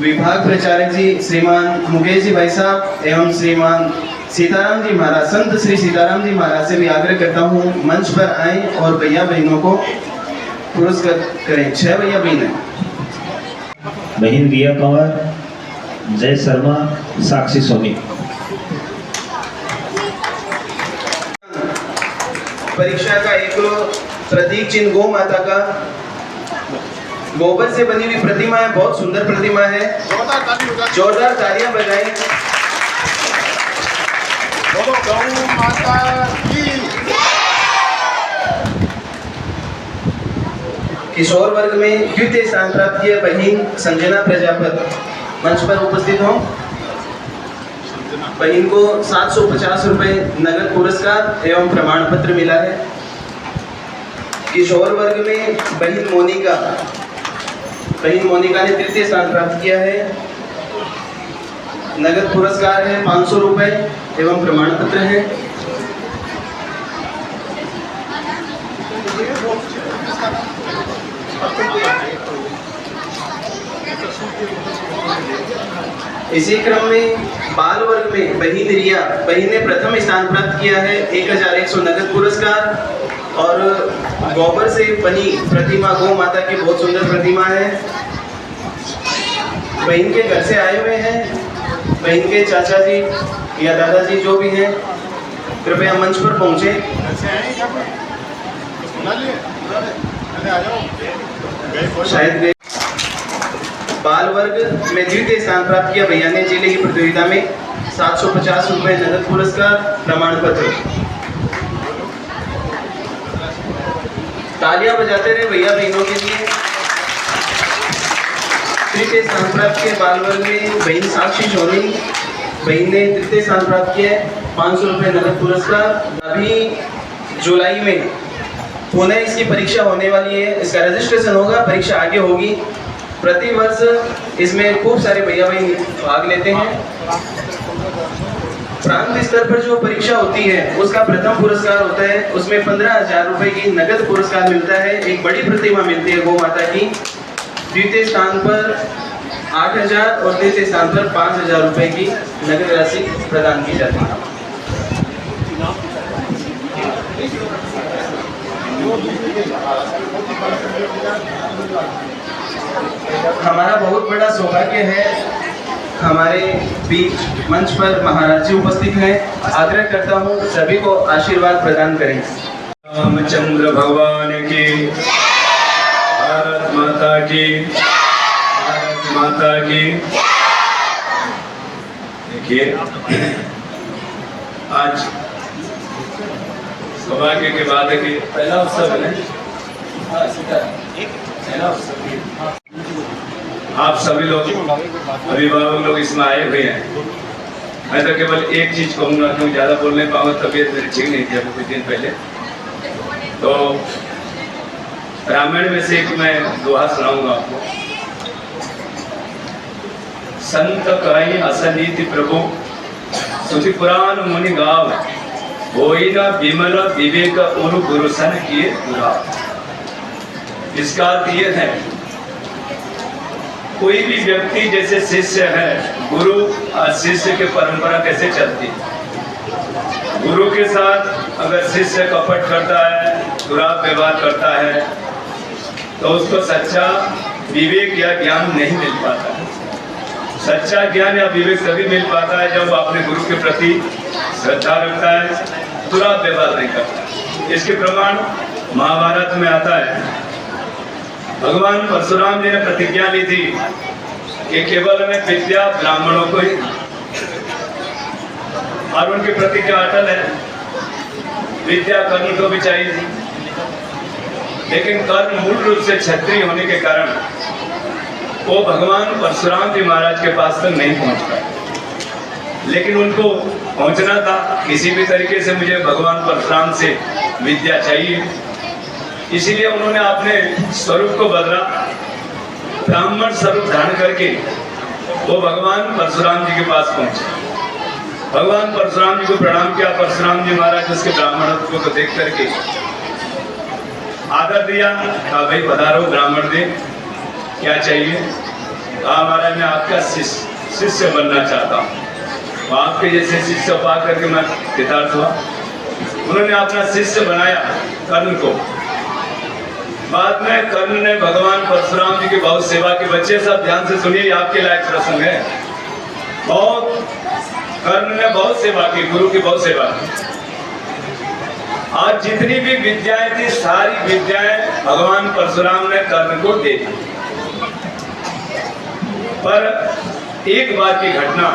विभाग प्रचारक जी श्रीमान मुकेश जी भाई साहब एवं श्रीमान सीताराम जी महाराज, संत श्री सीताराम जी महाराज से भी आग्रह करता हूँ मंच पर आए और भैया बहनों को पुरस्कृत करें। 6 भैया बहन हैं। बहन रिया कंवर, जय शर्मा, साक्षी सोनी। परीक्षा का एक प्रतीक चिन्ह गौ माता का गोबर से बनी हुई प्रतिमा है, बहुत सुंदर प्रतिमा है। जोरदार तालियां बजाएं। बोलो गौ माता की। किशोर वर्ग में द्वितीय स्थान प्राप्त किया बहन संजना प्रजापत, मंच पर उपस्थित हो। बहन को 750 रुपये नगद पुरस्कार एवं प्रमाण पत्र मिला है। किशोर वर्ग में बहन मोनिका ने तृतीय स्थान प्राप्त किया है। नगद पुरस्कार है 500 रुपये एवं प्रमाण पत्र है। इसी क्रम में बाल वर्ग में बहन ने प्रथम स्थान प्राप्त किया है। 1100 नगद पुरस्कार और गोबर से बनी प्रतिमा गौ माता की बहुत सुंदर प्रतिमा है। बहन के घर से आए हुए हैं बहन के चाचा जी या दादाजी जो भी हैं, कृपया मंच पर पहुंचे। शायद गए। बाल वर्ग में द्वितीय स्थान प्राप्त किया भैया ने जिले की प्रतियोगिता में 750 रुपये नगद पुरस्कार प्रमाण पत्र। तालियां बजाते रहे भैया बहनों के लिए। तृतीय स्थान प्राप्त किया बाल वर्ग में बहन साक्षी सोनी, बहन ने तृतीय स्थान प्राप्त किया 500 रुपये नगद पुरस्कार। अभी जुलाई में पुनः इसकी परीक्षा होने वाली है, इसका रजिस्ट्रेशन होगा, परीक्षा आगे होगी। प्रति वर्ष इसमें खूब सारे भैया बहन भाग लेते हैं। प्रांत स्तर पर जो परीक्षा होती है उसका प्रथम पुरस्कार होता है, उसमें 15,000 रुपये की नगद पुरस्कार मिलता है। एक बड़ी प्रतिमा मिलती है गौ माता की। द्वितीय स्थान पर 8,000 और तृतीय स्थान पर 5,000 रुपये की नगद राशि प्रदान की जाती है। हमारा बहुत बड़ा सौभाग्य है, हमारे बीच मंच पर महाराज जी उपस्थित हैं। आग्रह करता हूँ सभी को आशीर्वाद प्रदान करें। रामचंद्र भगवान की, भारत माता की, भारत माता की। देखिए आज सौभाग्य के बाद है कि पहला उत्सव है, आप सभी लोग अभिभावक लोग इसमें आए हुए हैं। मैं तो केवल एक चीज कहूँगा, क्योंकि ज़्यादा बोल नहीं पाऊंगा, तबीयत मेरी ठीक नहीं थी अभी कुछ दिन पहले। तो रामायण में से एक मैं दोहा सुनाऊंगा आपको। संत कहीं असनीति प्रभु सुधि पुराण मुनि गाव, होई न विमल विवेक और गुरु सन किए गुरा। इसका अर्थ ये है, कोई भी व्यक्ति जैसे शिष्य है, गुरु और शिष्य की परंपरा कैसे चलती है। गुरु के साथ अगर शिष्य कपट करता है, दुराव व्यवहार करता है, तो उसको सच्चा विवेक या ज्ञान नहीं मिल पाता है। सच्चा ज्ञान या विवेक तभी मिल पाता है जब अपने गुरु के प्रति श्रद्धा रखता है, दुराव व्यवहार नहीं करता। इसके प्रमाण महाभारत में आता है। भगवान परशुराम जी ने प्रतिज्ञा ली थी कि केवल मैं विद्या ब्राह्मणों को ही, और उनकी प्रतिज्ञा अटल है। विद्या कर्ण को भी चाहिए थी, लेकिन कर्ण मूल रूप से क्षत्रिय होने के कारण वो भगवान परशुराम जी महाराज के पास तक नहीं पहुंच पाए। लेकिन उनको पहुंचना था, किसी भी तरीके से मुझे भगवान परशुराम से विद्या चाहिए। इसीलिए उन्होंने अपने स्वरूप को बदला, ब्राह्मण स्वरूप धारण करके वो भगवान परशुराम जी के पास पहुंचे। भगवान परशुराम जी को प्रणाम किया। परशुराम जी महाराज उसके ब्राह्मणत्व को देख करके आदर दिया, कहा भाई पधारो ब्राह्मण दे, क्या चाहिए। कहा महाराज मैं आपका शिष्य बनना चाहता हूँ। आपके जैसे शिष्य पा करके मैं कृतार्थ हुआ। उन्होंने अपना शिष्य बनाया कर्ण को। बाद में कर्ण ने भगवान परशुराम जी की बहुत सेवा की। बच्चे सब ध्यान से सुनिए, आपके लायक प्रसंग है। बहुत कर्ण ने बहुत सेवा की, गुरु की बहुत सेवा की। आज जितनी भी विद्याएं थी, सारी विद्याएं भगवान परशुराम ने कर्ण को दे दी। पर एक बार की घटना,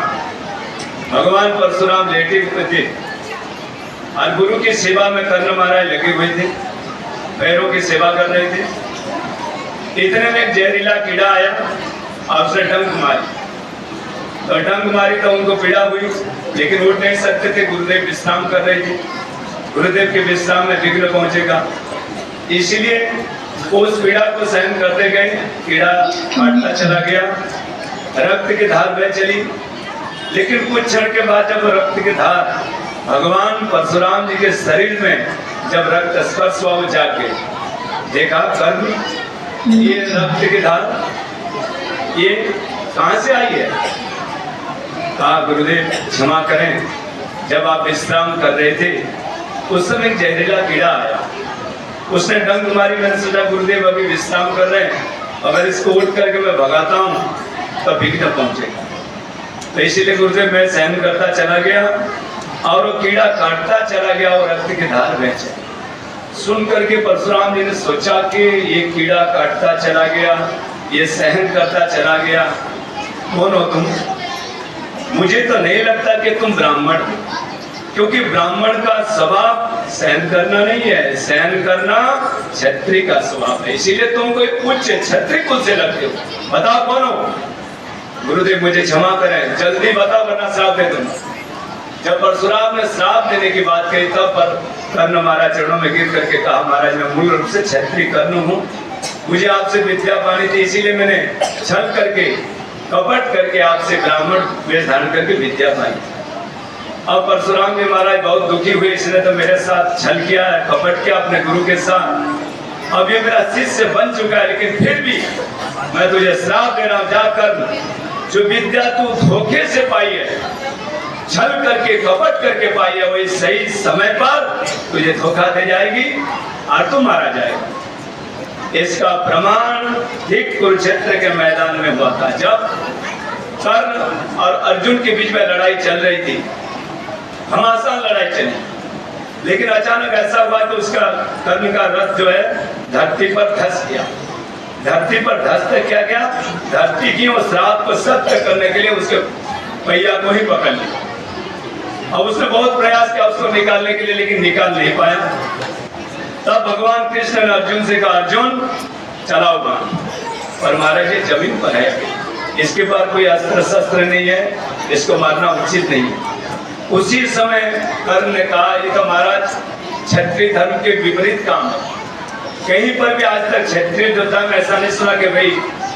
भगवान परशुराम लेटे हुए थे और गुरु की सेवा में कर्ण महाराज लगे हुए थे, पैरों की सेवा कर रहे थे। इतने में एक जहरीला कीड़ा आया और उसने डंक मारी। तो डंग मारी तो उनको पीड़ा हुई, लेकिन उठ नहीं सकते थे। गुरुदेव विश्राम कर रहे थे। गुरुदेव के विश्राम में विघ्न पहुंचेगा, इसलिए उस पीड़ा को सहन करते गए। कीड़ा काटता चला गया, रक्त की धार बह चली, लेकिन कुछ क्षण के बाद जब रक्त की धार भगवान परशुराम जी के शरीर में जब रक्त स्पर्श हुआ, वो जाग गए। देखा कर्म, ये रक्त की धार ये कहां से आई है? कहा गुरुदेव क्षमा करें, जब आप विश्राम कर रहे थे उस समय एक जहरीला कीड़ा आया, उसने डंक मारी। मैंने सोचा गुरुदेव अभी विश्राम कर रहे हैं, अगर इसको उठ करके मैं भगाता हूँ तो विघ्न पहुंचेगा। तो इसीलिए गुरुदेव मैं सहन करता चला गया और वो कीड़ा काटता चला गया और रक्त की धार बह चली। सुन करके परशुराम जी ने सोचा कि ये कीड़ा काटता चला गया, ये सहन करता चला गया, कौन हो तुम? मुझे तो नहीं लगता कि तुम ब्राह्मण हो, क्योंकि ब्राह्मण का स्वभाव सहन करना नहीं है, सहन करना क्षत्रिय का स्वभाव है। इसीलिए तुम कोई उच्च क्षत्रिय कुल से लगते हो। बताओ कौन हो? गुरुदेव मुझे क्षमा करें, जल्दी बताओ वरना श्राप दे दूंगा। जब परशुराम ने श्राप देने की बात कही तब पर कर्ण महाराज चरणों में गिर करके कहा, महाराज मैं मूल रूप से क्षत्रिय कर्ण हूँ, मुझे आपसे विद्या पानी थी, इसीलिए मैंने छल करके कपट करके आपसे ब्राह्मण वेश धारण करके विद्या पाई। अब परशुराम जी महाराज बहुत दुखी हुए, इसने तो मेरे साथ छल किया है, कपट किया अपने गुरु के साथ, अब ये मेरा शिष्य बन चुका है, लेकिन फिर भी मैं तुझे श्राप दे रहा हूं, जाकर जो विद्या तू धोखे से पाई है, छल करके कपट करके पाई है, वही सही समय पर तुझे धोखा दे जाएगी और तू मारा जाएगा। इसका प्रमाण ठीक कुरुक्षेत्र के मैदान में हुआ था, जब कर्ण और अर्जुन के बीच में लड़ाई चल रही थी, घमासान लड़ाई चली, लेकिन अचानक ऐसा हुआ कि उसका कर्ण का रथ जो है धरती पर धंस गया। धरती पर धंसते क्या गया, धरती की उस श्राप को सत्य करने के लिए उसके पहिया को ही पकड़ लिया। अब उसने बहुत प्रयास किया उसको निकालने के लिए, लेकिन निकाल नहीं पाया। तब भगवान कृष्ण ने अर्जुन से कहा, अर्जुन चलाओ बाण, पर महाराज ये जमीन पर है, इसके पास कोई अस्त्र शस्त्र नहीं है, इसको मारना उचित नहीं है। उसी समय कर्ण ने कहा, ये तो महाराज क्षत्रिय धर्म के विपरीत काम है, कहीं पर भी आज तक क्षत्रिय योद्धा में ऐसा नहीं सुना कि भाई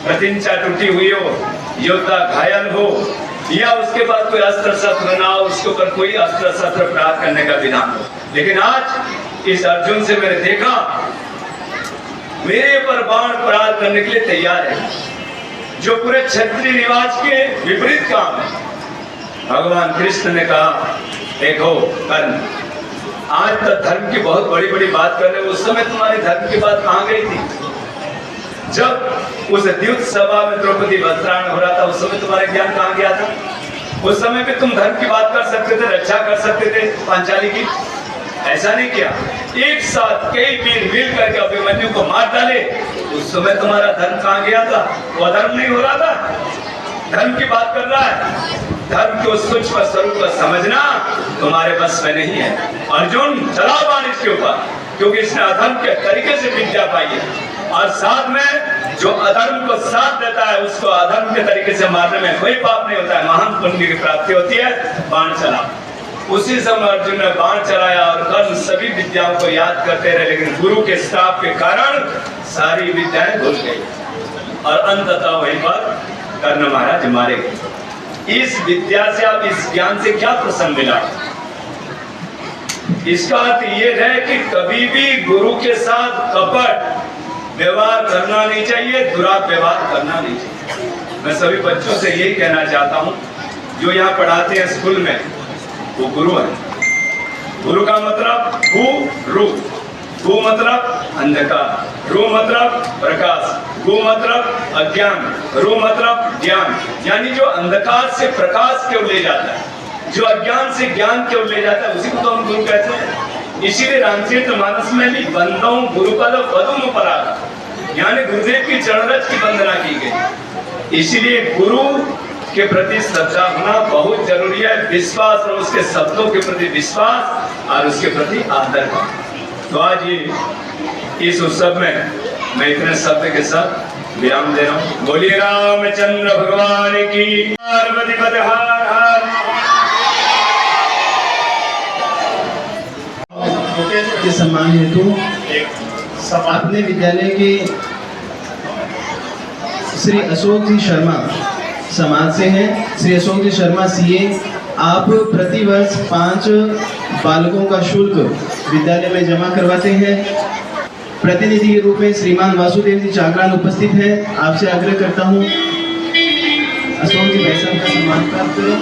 प्रतिंचा टूटी हुई हो, योद्धा घायल हो, या उसके बाद कोई अस्त्र शस्त्र ना हो, उसके ऊपर कोई अस्त्र शस्त्र प्राप्त करने का विधान हो। लेकिन आज इस अर्जुन से मैंने देखा मेरे पर बाण प्रहार करने के लिए तैयार है, जो पूरे क्षत्रिय रिवाज के विपरीत काम है। भगवान कृष्ण ने कहा, देखो कर्ण, आज तक धर्म की बहुत बड़ी बड़ी बात कर रहे हो, उस समय तुम्हारी धर्म की बात कहाँ गई थी? जब उस द्युत सभा में द्रौपदी वस्त्राण हो रहा था, उस समय तुम्हारा ज्ञान कहाँ गया था? उस समय भी तुम धर्म की बात कर सकते थे, रक्षा कर सकते थे पांचाली की, ऐसा नहीं किया। एक साथ कई वीर मिल करके अभिमन्यु को मार डाले, उस समय तुम्हारा धर्म कहाँ गया था? वो धर्म नहीं हो रहा था, धर्म की बात कर रहा है। धर्म के उस सूक्ष्म स्वरूप को समझना तुम्हारे बस में नहीं है। अर्जुन चलाओ बाण इसके ऊपर, क्योंकि इसने अधर्म के तरीके से विद्या पाई है, और साथ में जो अधर्म को साथ देता है उसको अधर्म के तरीके से मारने में कोई पाप नहीं होता है, महान पुण्य की प्राप्ति होती है। बाण चला। उसी समय अर्जुन ने बाण चलाया और कर्ण सभी विद्याओं को याद करते रहे, लेकिन गुरु के श्राप के कारण सारी विद्याएं भूल गई और अंततः वहीं पर कर्ण महाराज मारे गए। इस विद्या से आप इस ज्ञान से क्या प्रसन्न मिला? इसका अर्थ ये है कि कभी भी गुरु के साथ कपट व्यवहार करना नहीं चाहिए, दुराव्यवहार करना नहीं चाहिए। मैं सभी बच्चों से यही कहना चाहता हूँ, जो यहाँ पढ़ाते हैं स्कूल में, वो गुरु है। गुरु का मतलब गु मतलब अंधकार, रु मतलब प्रकाश, गु मतलब अज्ञान, रु मतलब ज्ञान, यानी जो अंधकार से प्रकाश की ओर ले जाता है, जो अज्ञान से ज्ञान की ओर ले जाता है, उसी को तो हम गुरु कहते हैं। इसीलिए रामचरितमानस में भी बंदों गुरुपद पदुम पराग, यानी गुरुदेव की चरणरज की वंदना की गई। इसीलिए गुरु के प्रति श्रद्धा होना बहुत जरूरी है, विश्वास और उसके शब्दों के प्रति विश्वास और उसके प्रति आदर का। तो आज ये इस उत्सव में मैं इतने शब्द के साथ विराम दे रहा हूँ। बोलिए रामचंद्र भगवान की, पार्वती पद हर हर के सम्मान हेतु अपने विद्यालय के श्री अशोक जी शर्मा समाज से हैं। श्री अशोक जी शर्मा सीए, आप प्रतिवर्ष 5 बालकों का शुल्क विद्यालय में जमा करवाते हैं। प्रतिनिधि के रूप में श्रीमान वासुदेव जी चाकलान उपस्थित हैं। आपसे आग्रह करता हूं अशोक जी भाई साहब का सम्मान प्राप्त करें।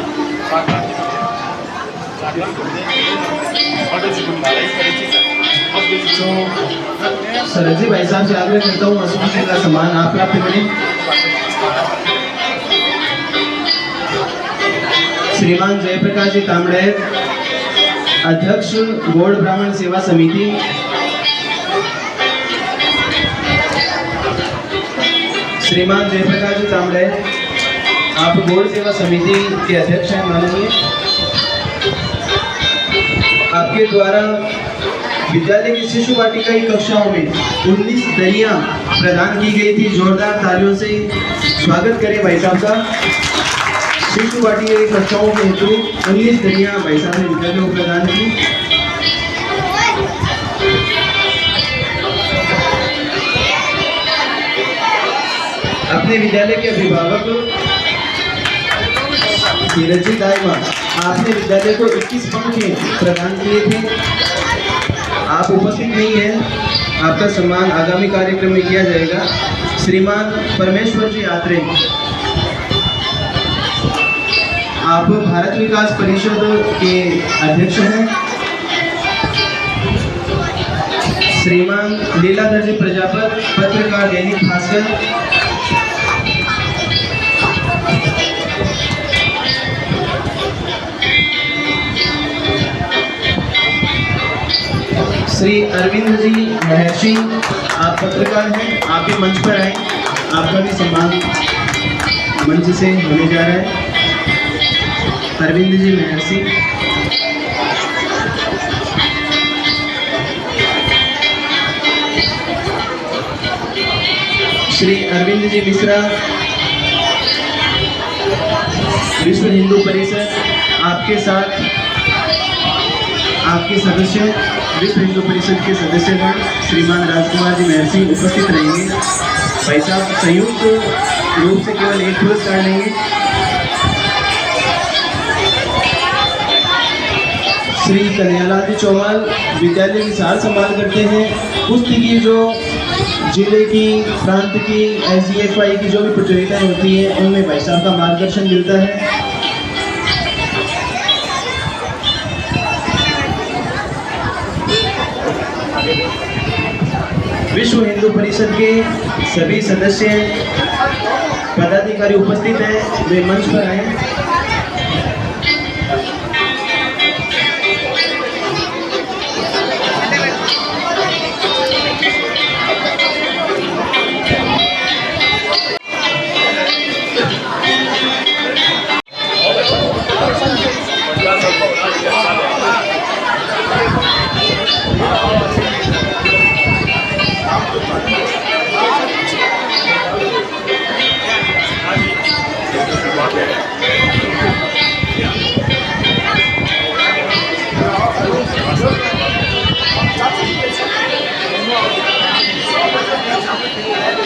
शरद जी भाई साहब से आग्रह करता हूँ अशोक जी का सम्मान आप प्राप्त करें। श्रीमान जयप्रकाश जी तांबड़े, अध्यक्ष गौड़ ब्राह्मण सेवा समिति। श्रीमान जयप्रकाश जी तांबड़े, आप गौड़ सेवा समिति के अध्यक्ष हैं माननीय। आपके द्वारा विद्यालय की शिशु वाटिका की कक्षाओं में 19 दरियां प्रदान की गई थी। जोरदार तालियों से स्वागत करें भाई साहब का। शिशु वाटिका की कक्षाओं के हेतु 19 दरियां भाई साहब ने विद्यालय को प्रदान की। अपने विद्यालय के अभिभावक धीरज जी दाइमा, आपने विद्यालय को 21 पंखे प्रदान किए थे। आप उपस्थित नहीं हैं, आपका सम्मान आगामी कार्यक्रम में किया जाएगा। श्रीमान परमेश्वर जी आत्रे, आप भारत विकास परिषद के अध्यक्ष हैं। श्रीमान लीलाधर जी प्रजापत, पत्रकार दैनिक भास्कर। श्री अरविंद जी महर्षि, आप पत्रकार हैं, आप भी मंच पर आए, आपका भी सम्मान मंच से होने जा रहा है। अरविंद जी महर्षि, श्री अरविंद जी मिश्रा, विश्व हिंदू परिषद, आपके साथ आपके सदस्य विश्व हिंदू परिषद के सदस्यगण श्रीमान राजकुमार जी महर्षि उपस्थित रहेंगे। भाई साहब संयुक्त रूप से केवल एक पुरस्कार लेंगे। श्री कन्हैयालाल जी चौहान विद्यालय की सार संभाल करते हैं। कुश्ती की जो जिले की, प्रांत की, SGFI की जो भी प्रतियोगिताएं होती है उनमें भाई साहब का मार्गदर्शन मिलता है। विश्व हिंदू परिषद के सभी सदस्य पदाधिकारी उपस्थित हैं, वे मंच पर आए।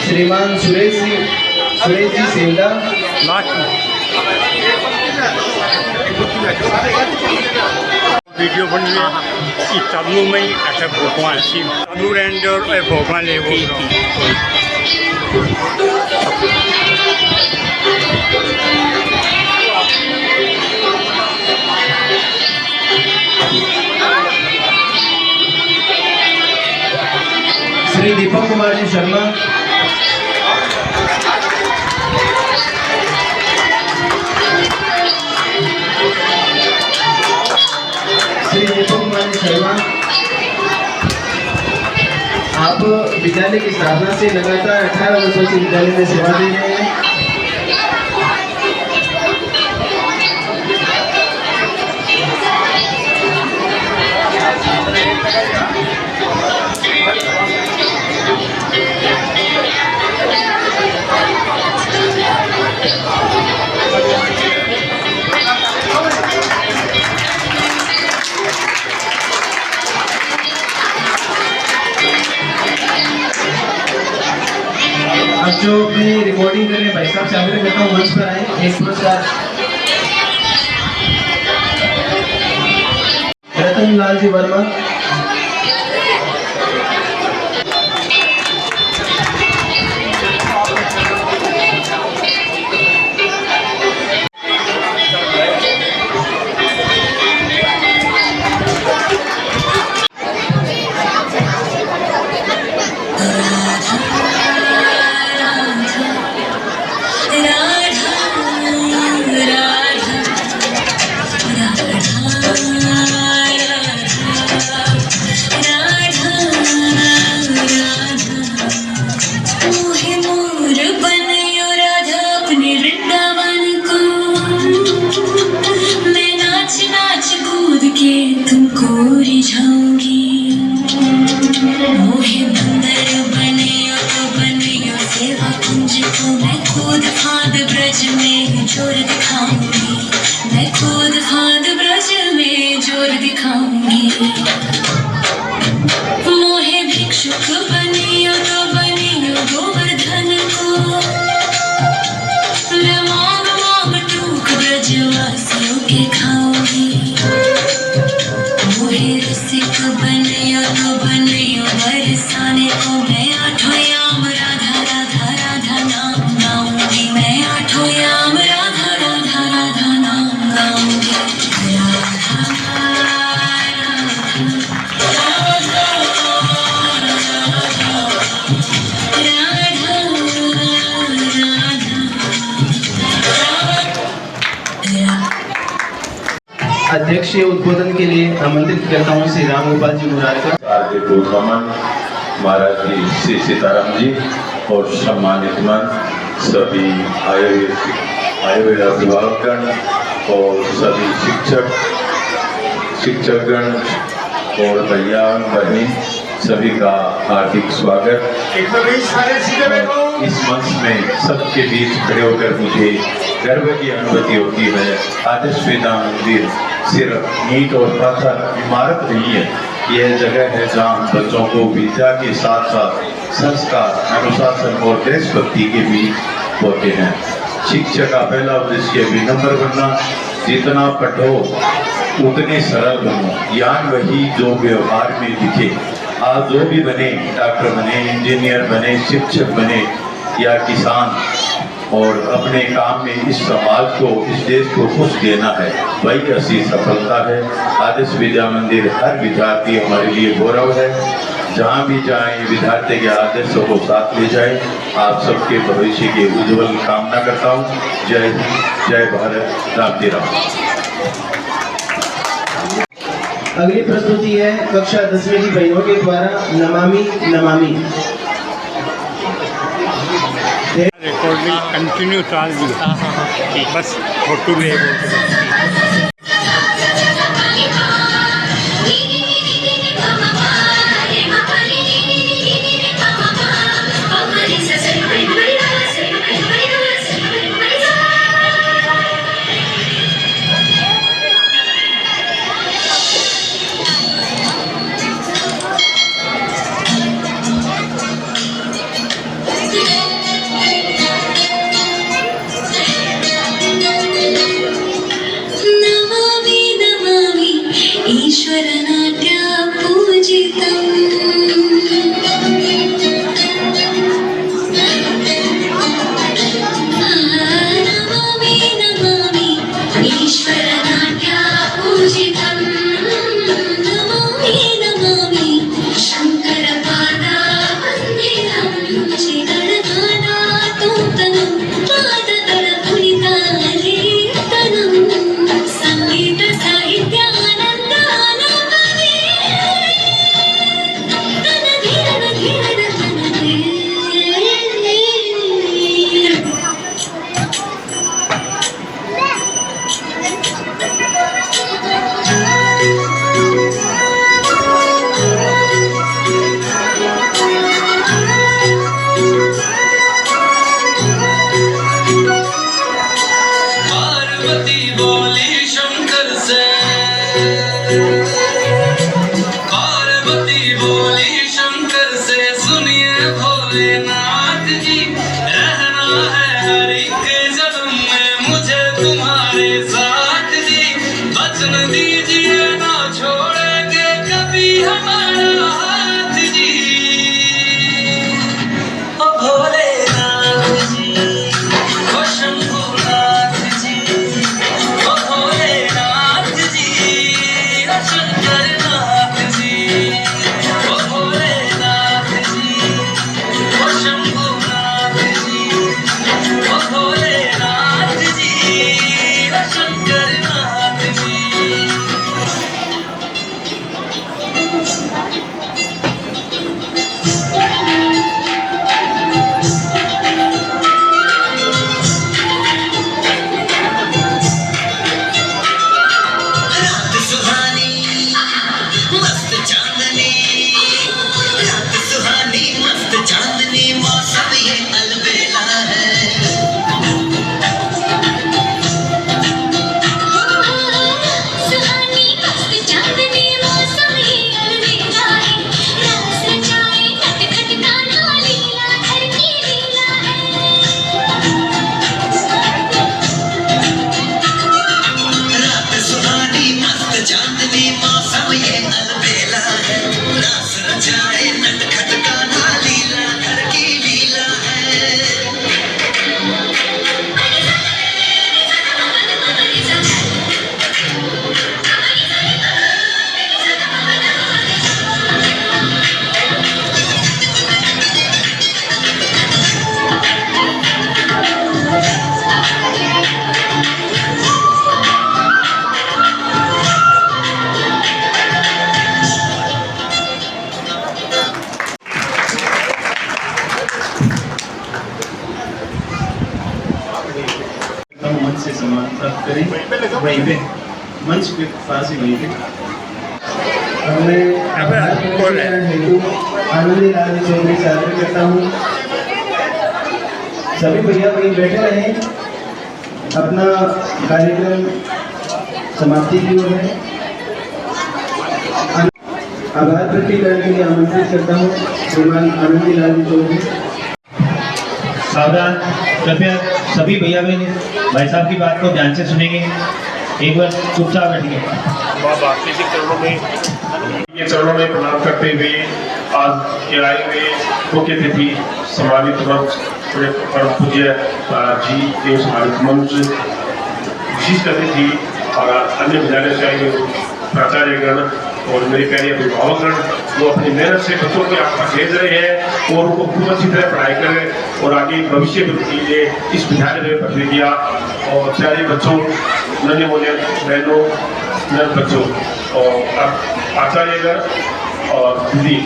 श्रीमान सुरेश जी सेंडा, वीडियो बन गया कि तबलू में अच्छा भोपाल सी तबलू रेंजर और भोपाल ले वो श्री दीपक कुमार जी शर्मा, श्री दीपक कुमार जी शर्मा, आप विद्यालय की स्थापना से लगातार 18 वर्षों से विद्यालय में सेवा दे रहे हैं। जो अपनी रिकॉर्डिंग कर रहे हैं भाई साहब से आग्रह करता हूँ मंच पर आए। एक पुरस्कार रतन लाल जी वर्मा। अध्यक्षीय उद्बोधन के लिए आमंत्रित करता हूँ श्री राम गोपाल जी मुरारकर। हार्दिक नमन महाराज जी श्री सीताराम जी और सम्मानित मन सभी आयुर्वेद अभिभावकगण और सभी शिक्षकगण और भैया बहन सभी का हार्दिक स्वागत। इस मंच में सबके बीच खड़े होकर मुझे गर्व की अनुभूति होती है। आदर्श विद्या मंदिर सिर्फ ईंट और पत्थर इमारत नहीं है, यह जगह है जहाँ बच्चों को विद्या के साथ साथ संस्कार, अनुशासन और देशभक्ति के भी होते हैं। शिक्षा का पहला उद्देश्य विनम्र बनना, जितना पढ़ो उतने सरल बनो, ज्ञान वही जो व्यवहार में दिखे। आज जो भी बने, डॉक्टर बने, इंजीनियर बने, शिक्षक बने या किसान, और अपने काम में इस समाज को, इस देश को खुश देना है, वही असली सफलता है। आदर्श विद्या मंदिर हर विद्यार्थी हमारे लिए गौरव है। जहाँ भी जाएं विद्यार्थी के आदर्शों को साथ ले जाएं। आप सबके भविष्य की उज्जवल कामना करता हूँ। जय हिंद, जय भारत, राम जी राम। अगली प्रस्तुति है कक्षा 10वीं की बहनों के द्वारा नमामि नमामि। रिकॉर्डिंग कंटिन्यू चाल दी बस फोटो भी पार्वती बोली शंकर से, सुनिए भोलेनाथ जी। करें वहीं पे मंच के पास ही वहीं पे। मैं हेतु आनंदी लाल चौधरी से आग्रह करता हूँ सभी भैया वहीं बैठे रहें, अपना कार्यक्रम समाप्ति की ओर है। आभार प्रकटीकरण के लिए आमंत्रित करता हूँ श्रीमान आनंदी लाल चौधरी। सावधान, कृपया सभी भैया बहन भाई साहब की बात को ध्यान से सुनेंगे। एक बार चुपचाप बैठिए। ये चरणों में प्रणाम करते हुए आज के आए हुए मुख्य अतिथि सम्मानित मंच परम पूज्य जी देव सम्मानित मंच विशिष्ट अतिथि और अन्य विद्यालय से आए हुए प्राचार्यगण और मेरे प्यारे अभिभावकगण वो अपनी मेहनत से बच्चों को यहाँ पर भेज रहे हैं और उनको खूब अच्छी तरह पढ़ाई करें और आगे भविष्य के लिए इस विद्यालय में भर्ती किया। और प्यारे बच्चों, नन्हे मुन्ने बहनों, नर बच्चों और आचार्यगण और दीदी,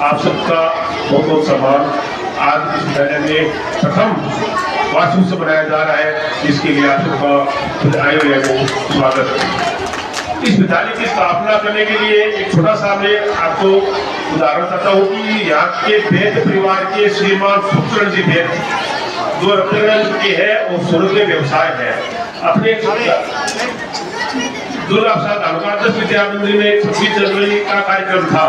आप सबका बहुत बहुत सम्मान। आज इस विद्यालय में प्रथम वार्षिकोत्सव मनाया जा रहा है, जिसके लिए आप सबका आए हुए को स्वागत। इस विद्यालय की स्थापना करने के लिए एक छोटा सा मैं आपको उदाहरण बताता हूँ कि यहाँ के वैद्य परिवार के श्रीमान सुखचरण जी वैद्य जो रत्नगंज के हैं और सूरत में व्यवसाय है। अपने दुर्गा प्रसाद अनुवादक विद्या मंदिर में 26 जनवरी का कार्यक्रम था,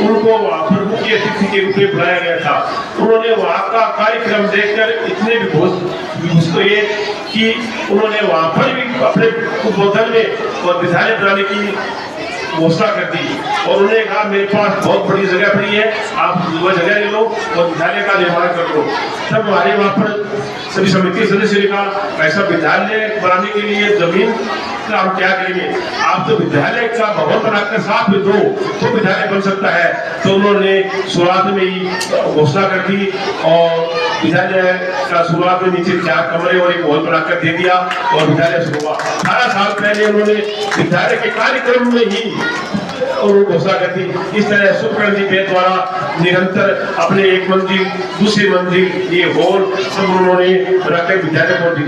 उनको वहाँ पर मुख्य अतिथि के रूप में बुलाया गया था। उन्होंने वहाँ का कार्यक्रम देखकर इतने विभोष हुए कि उन्होंने वहाँ पर भी अपने उद्बोधन में और विद्यालय बनाने की घोषणा कर दी और उन्होंने कहा मेरे पास बहुत बड़ी जगह पड़ी है, आप वह जगह ले लो और विद्यालय का निर्माण कर लो। तब हमारे वहाँ पर सभी समिति सदस्य ने कहा ऐसा विद्यालय बनाने के लिए जमीन का हम क्या करेंगे, आप तो विद्यालय का भवन बनाकर साथ में दो तो विद्यालय बन सकता है। तो उन्होंने शुरुआत में ही घोषणा कर दी और विद्यालय का शुरुआत में नीचे 4 कमरे और एक हॉल बनाकर दे दिया और विद्यालय शुरू हुआ। 18 साल पहले उन्होंने विद्यालय के कार्यक्रम में ही और घोषणा कर दी। इस तरह सुखचरण जी के द्वारा निरंतर अपने एक मंजिल दूसरी मंजिल ये हॉल सब उन्होंने बनाकर विद्यालय को दी।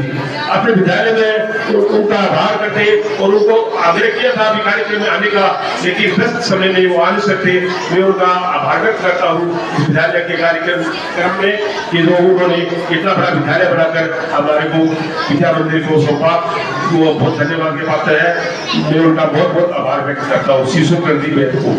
अपने विद्यालय में उनका आभार करते और उनको आग्रह किया था अभी कार्यक्रम में आने का, लेकिन व्यस्त समय में वो आ नहीं सकते। मैं उनका आभार व्यक्त करता हूँ इस विद्यालय के कार्यक्रम में कि जो उन्होंने इतना बड़ा विद्यालय बनाकर हमारे को विद्या मंदिर को सौंपा, वो बहुत धन्यवाद के पात्र है। मैं उनका बहुत बहुत आभार व्यक्त करता हूँ। शिशु प्रदीप को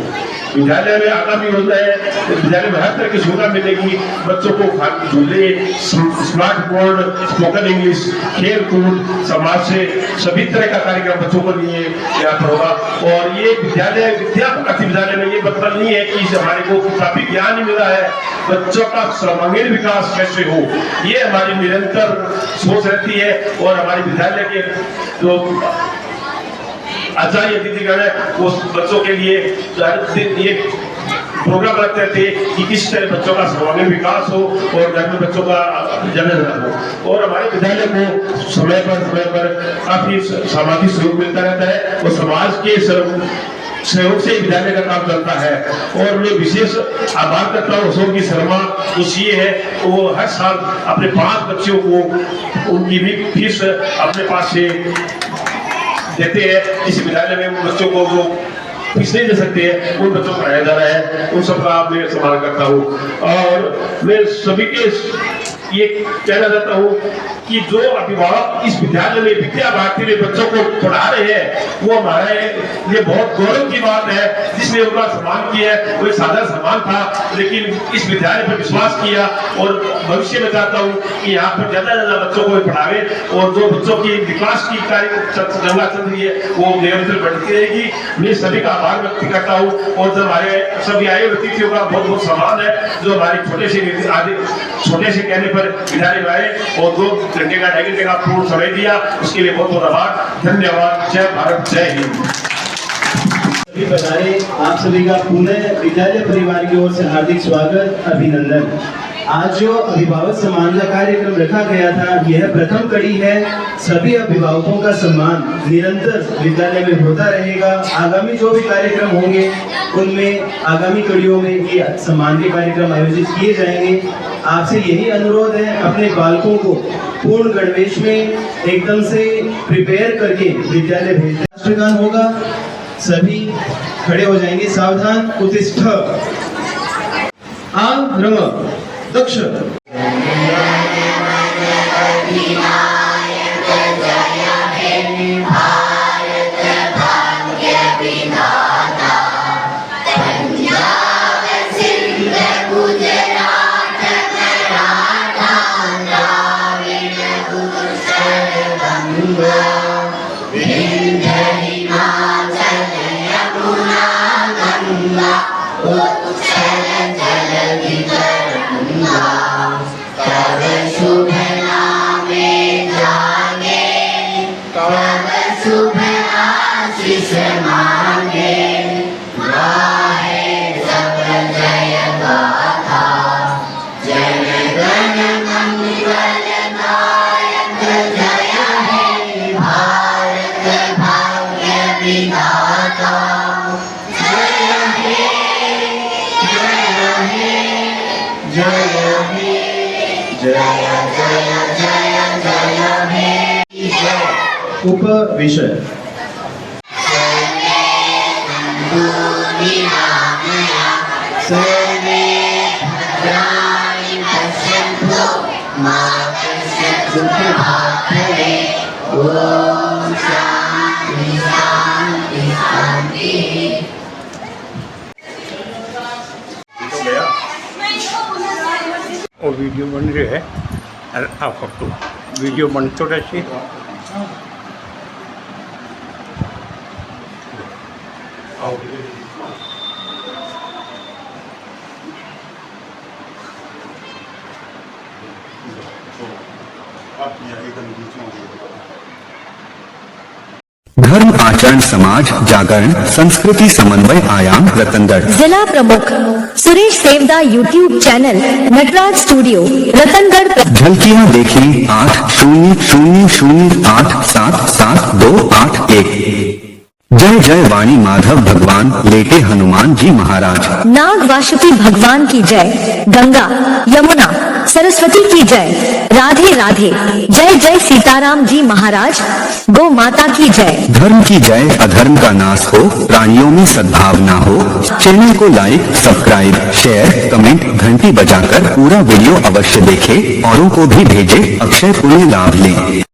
विद्यालय में आगामी योजना है, विद्यालय में हर तरह की सुविधा मिलेगी। बच्चों को झूले, स्मार्ट बोर्ड, स्पोकन इंग्लिश, खेल कूद, समाज से सभी तरह का कार्यक्रम बच्चों के लिए यहाँ पर होगा। और ये विद्यालय विद्यापति विद्यालय में ये मतलब नहीं है कि हमारे को काफी ज्ञान मिल रहा है, बच्चों का सर्वांगीण विकास कैसे हो ये हमारी निरंतर सोच रहती है। और हमारे विद्यालय के जो आचार्य दीदीगण है वो बच्चों के लिए ये प्रोग्राम रखते थे कि किस तरह बच्चों का सर्वांगीण विकास हो और घर में बच्चों का जन्म हो। और हमारे विद्यालय को समय पर काफी सामाजिक सहयोग मिलता रहता है और समाज के सहयोग से विद्यालय का काम चलता है। और मैं विशेष आभार करता हूँ अशोक की शर्मा जो सीए है, वो हर साल अपने 5 बच्चों को उनकी भी फीस अपने पास से देते हैं। इस विद्यालय में उन बच्चों को जो फीस नहीं दे सकते हैं उन बच्चों को पढ़ाया जा रहा है, उन सबका मैं सम्मान करता हूँ। और मैं सभी के ये कहना चाहता हूँ कि जो अभिभावक इस विद्यालय में विद्या भारती में बच्चों को पढ़ा रहे हैं वो हमारे लिए बहुत गौरव की बात है। जिसने उनका सम्मान किया है वो एक साधारण सम्मान था, लेकिन इस विद्यालय पर विश्वास किया और भविष्य में चाहता हूँ कि यहाँ पर ज्यादा बच्चों को पढ़ावे और जो बच्चों की विकास की कार्य गंगा चल रही है वो निरंतर बढ़ती रहेगी। मैं सभी का आभार व्यक्त करता हूँ और जो हमारे सभी आए अतिथियों का बहुत बहुत सम्मान है जो हमारे छोटे से कहने पर विद्यालय में आए और 2 घंटे का 2.5 घंटे का पूर्ण समय दिया, उसके लिए बहुत बहुत आभार। धन्यवाद। जय भारत, जय हिंद। सभी पधारे, आप सभी का पुनः विद्यालय परिवार की ओर से हार्दिक स्वागत, अभिनंदन। आज जो अभिभावक सम्मान का कार्यक्रम रखा गया था यह प्रथम कड़ी है। सभी अभिभावकों का सम्मान निरंतर विद्यालय में होता रहेगा। आगामी जो भी कार्यक्रम होंगे उनमें आगामी कड़ियों में ये सम्मान के कार्यक्रम आयोजित किए जाएंगे। आपसे यही अनुरोध है अपने बालकों को पूर्ण गणवेश में एकदम से प्रिपेयर करके विद्यालय भेजते हैं। राष्ट्रगान होगा, सभी खड़े हो जाएंगे। सावधान, उत्तिष्ठ, आरम, दक्ष। उपविषय। और वीडियो बन रही है और आप फोटो वीडियो बन तो रही धर्म आचरण समाज जागरण संस्कृति समन्वय आयाम रतनगढ़। जिला प्रमुख Suresh Sevda YouTube channel Natraj studio Ratangarh. झलकियां देखी 8000877281। जय जय वाणी माधव भगवान लेटे हनुमान जी महाराज। नाग वासुकी भगवान की जय। गंगा यमुना सरस्वती की जय। राधे राधे जय जय सीताराम जी महाराज। गौ माता की जय। धर्म की जय अधर्म का नाश हो, प्राणियों में सद्भावना हो। चैनल को लाइक सब्सक्राइब शेयर कमेंट घंटी बजाकर पूरा वीडियो अवश्य देखें, औरों को भी भेजें, अक्षय पुण्य लाभ लें।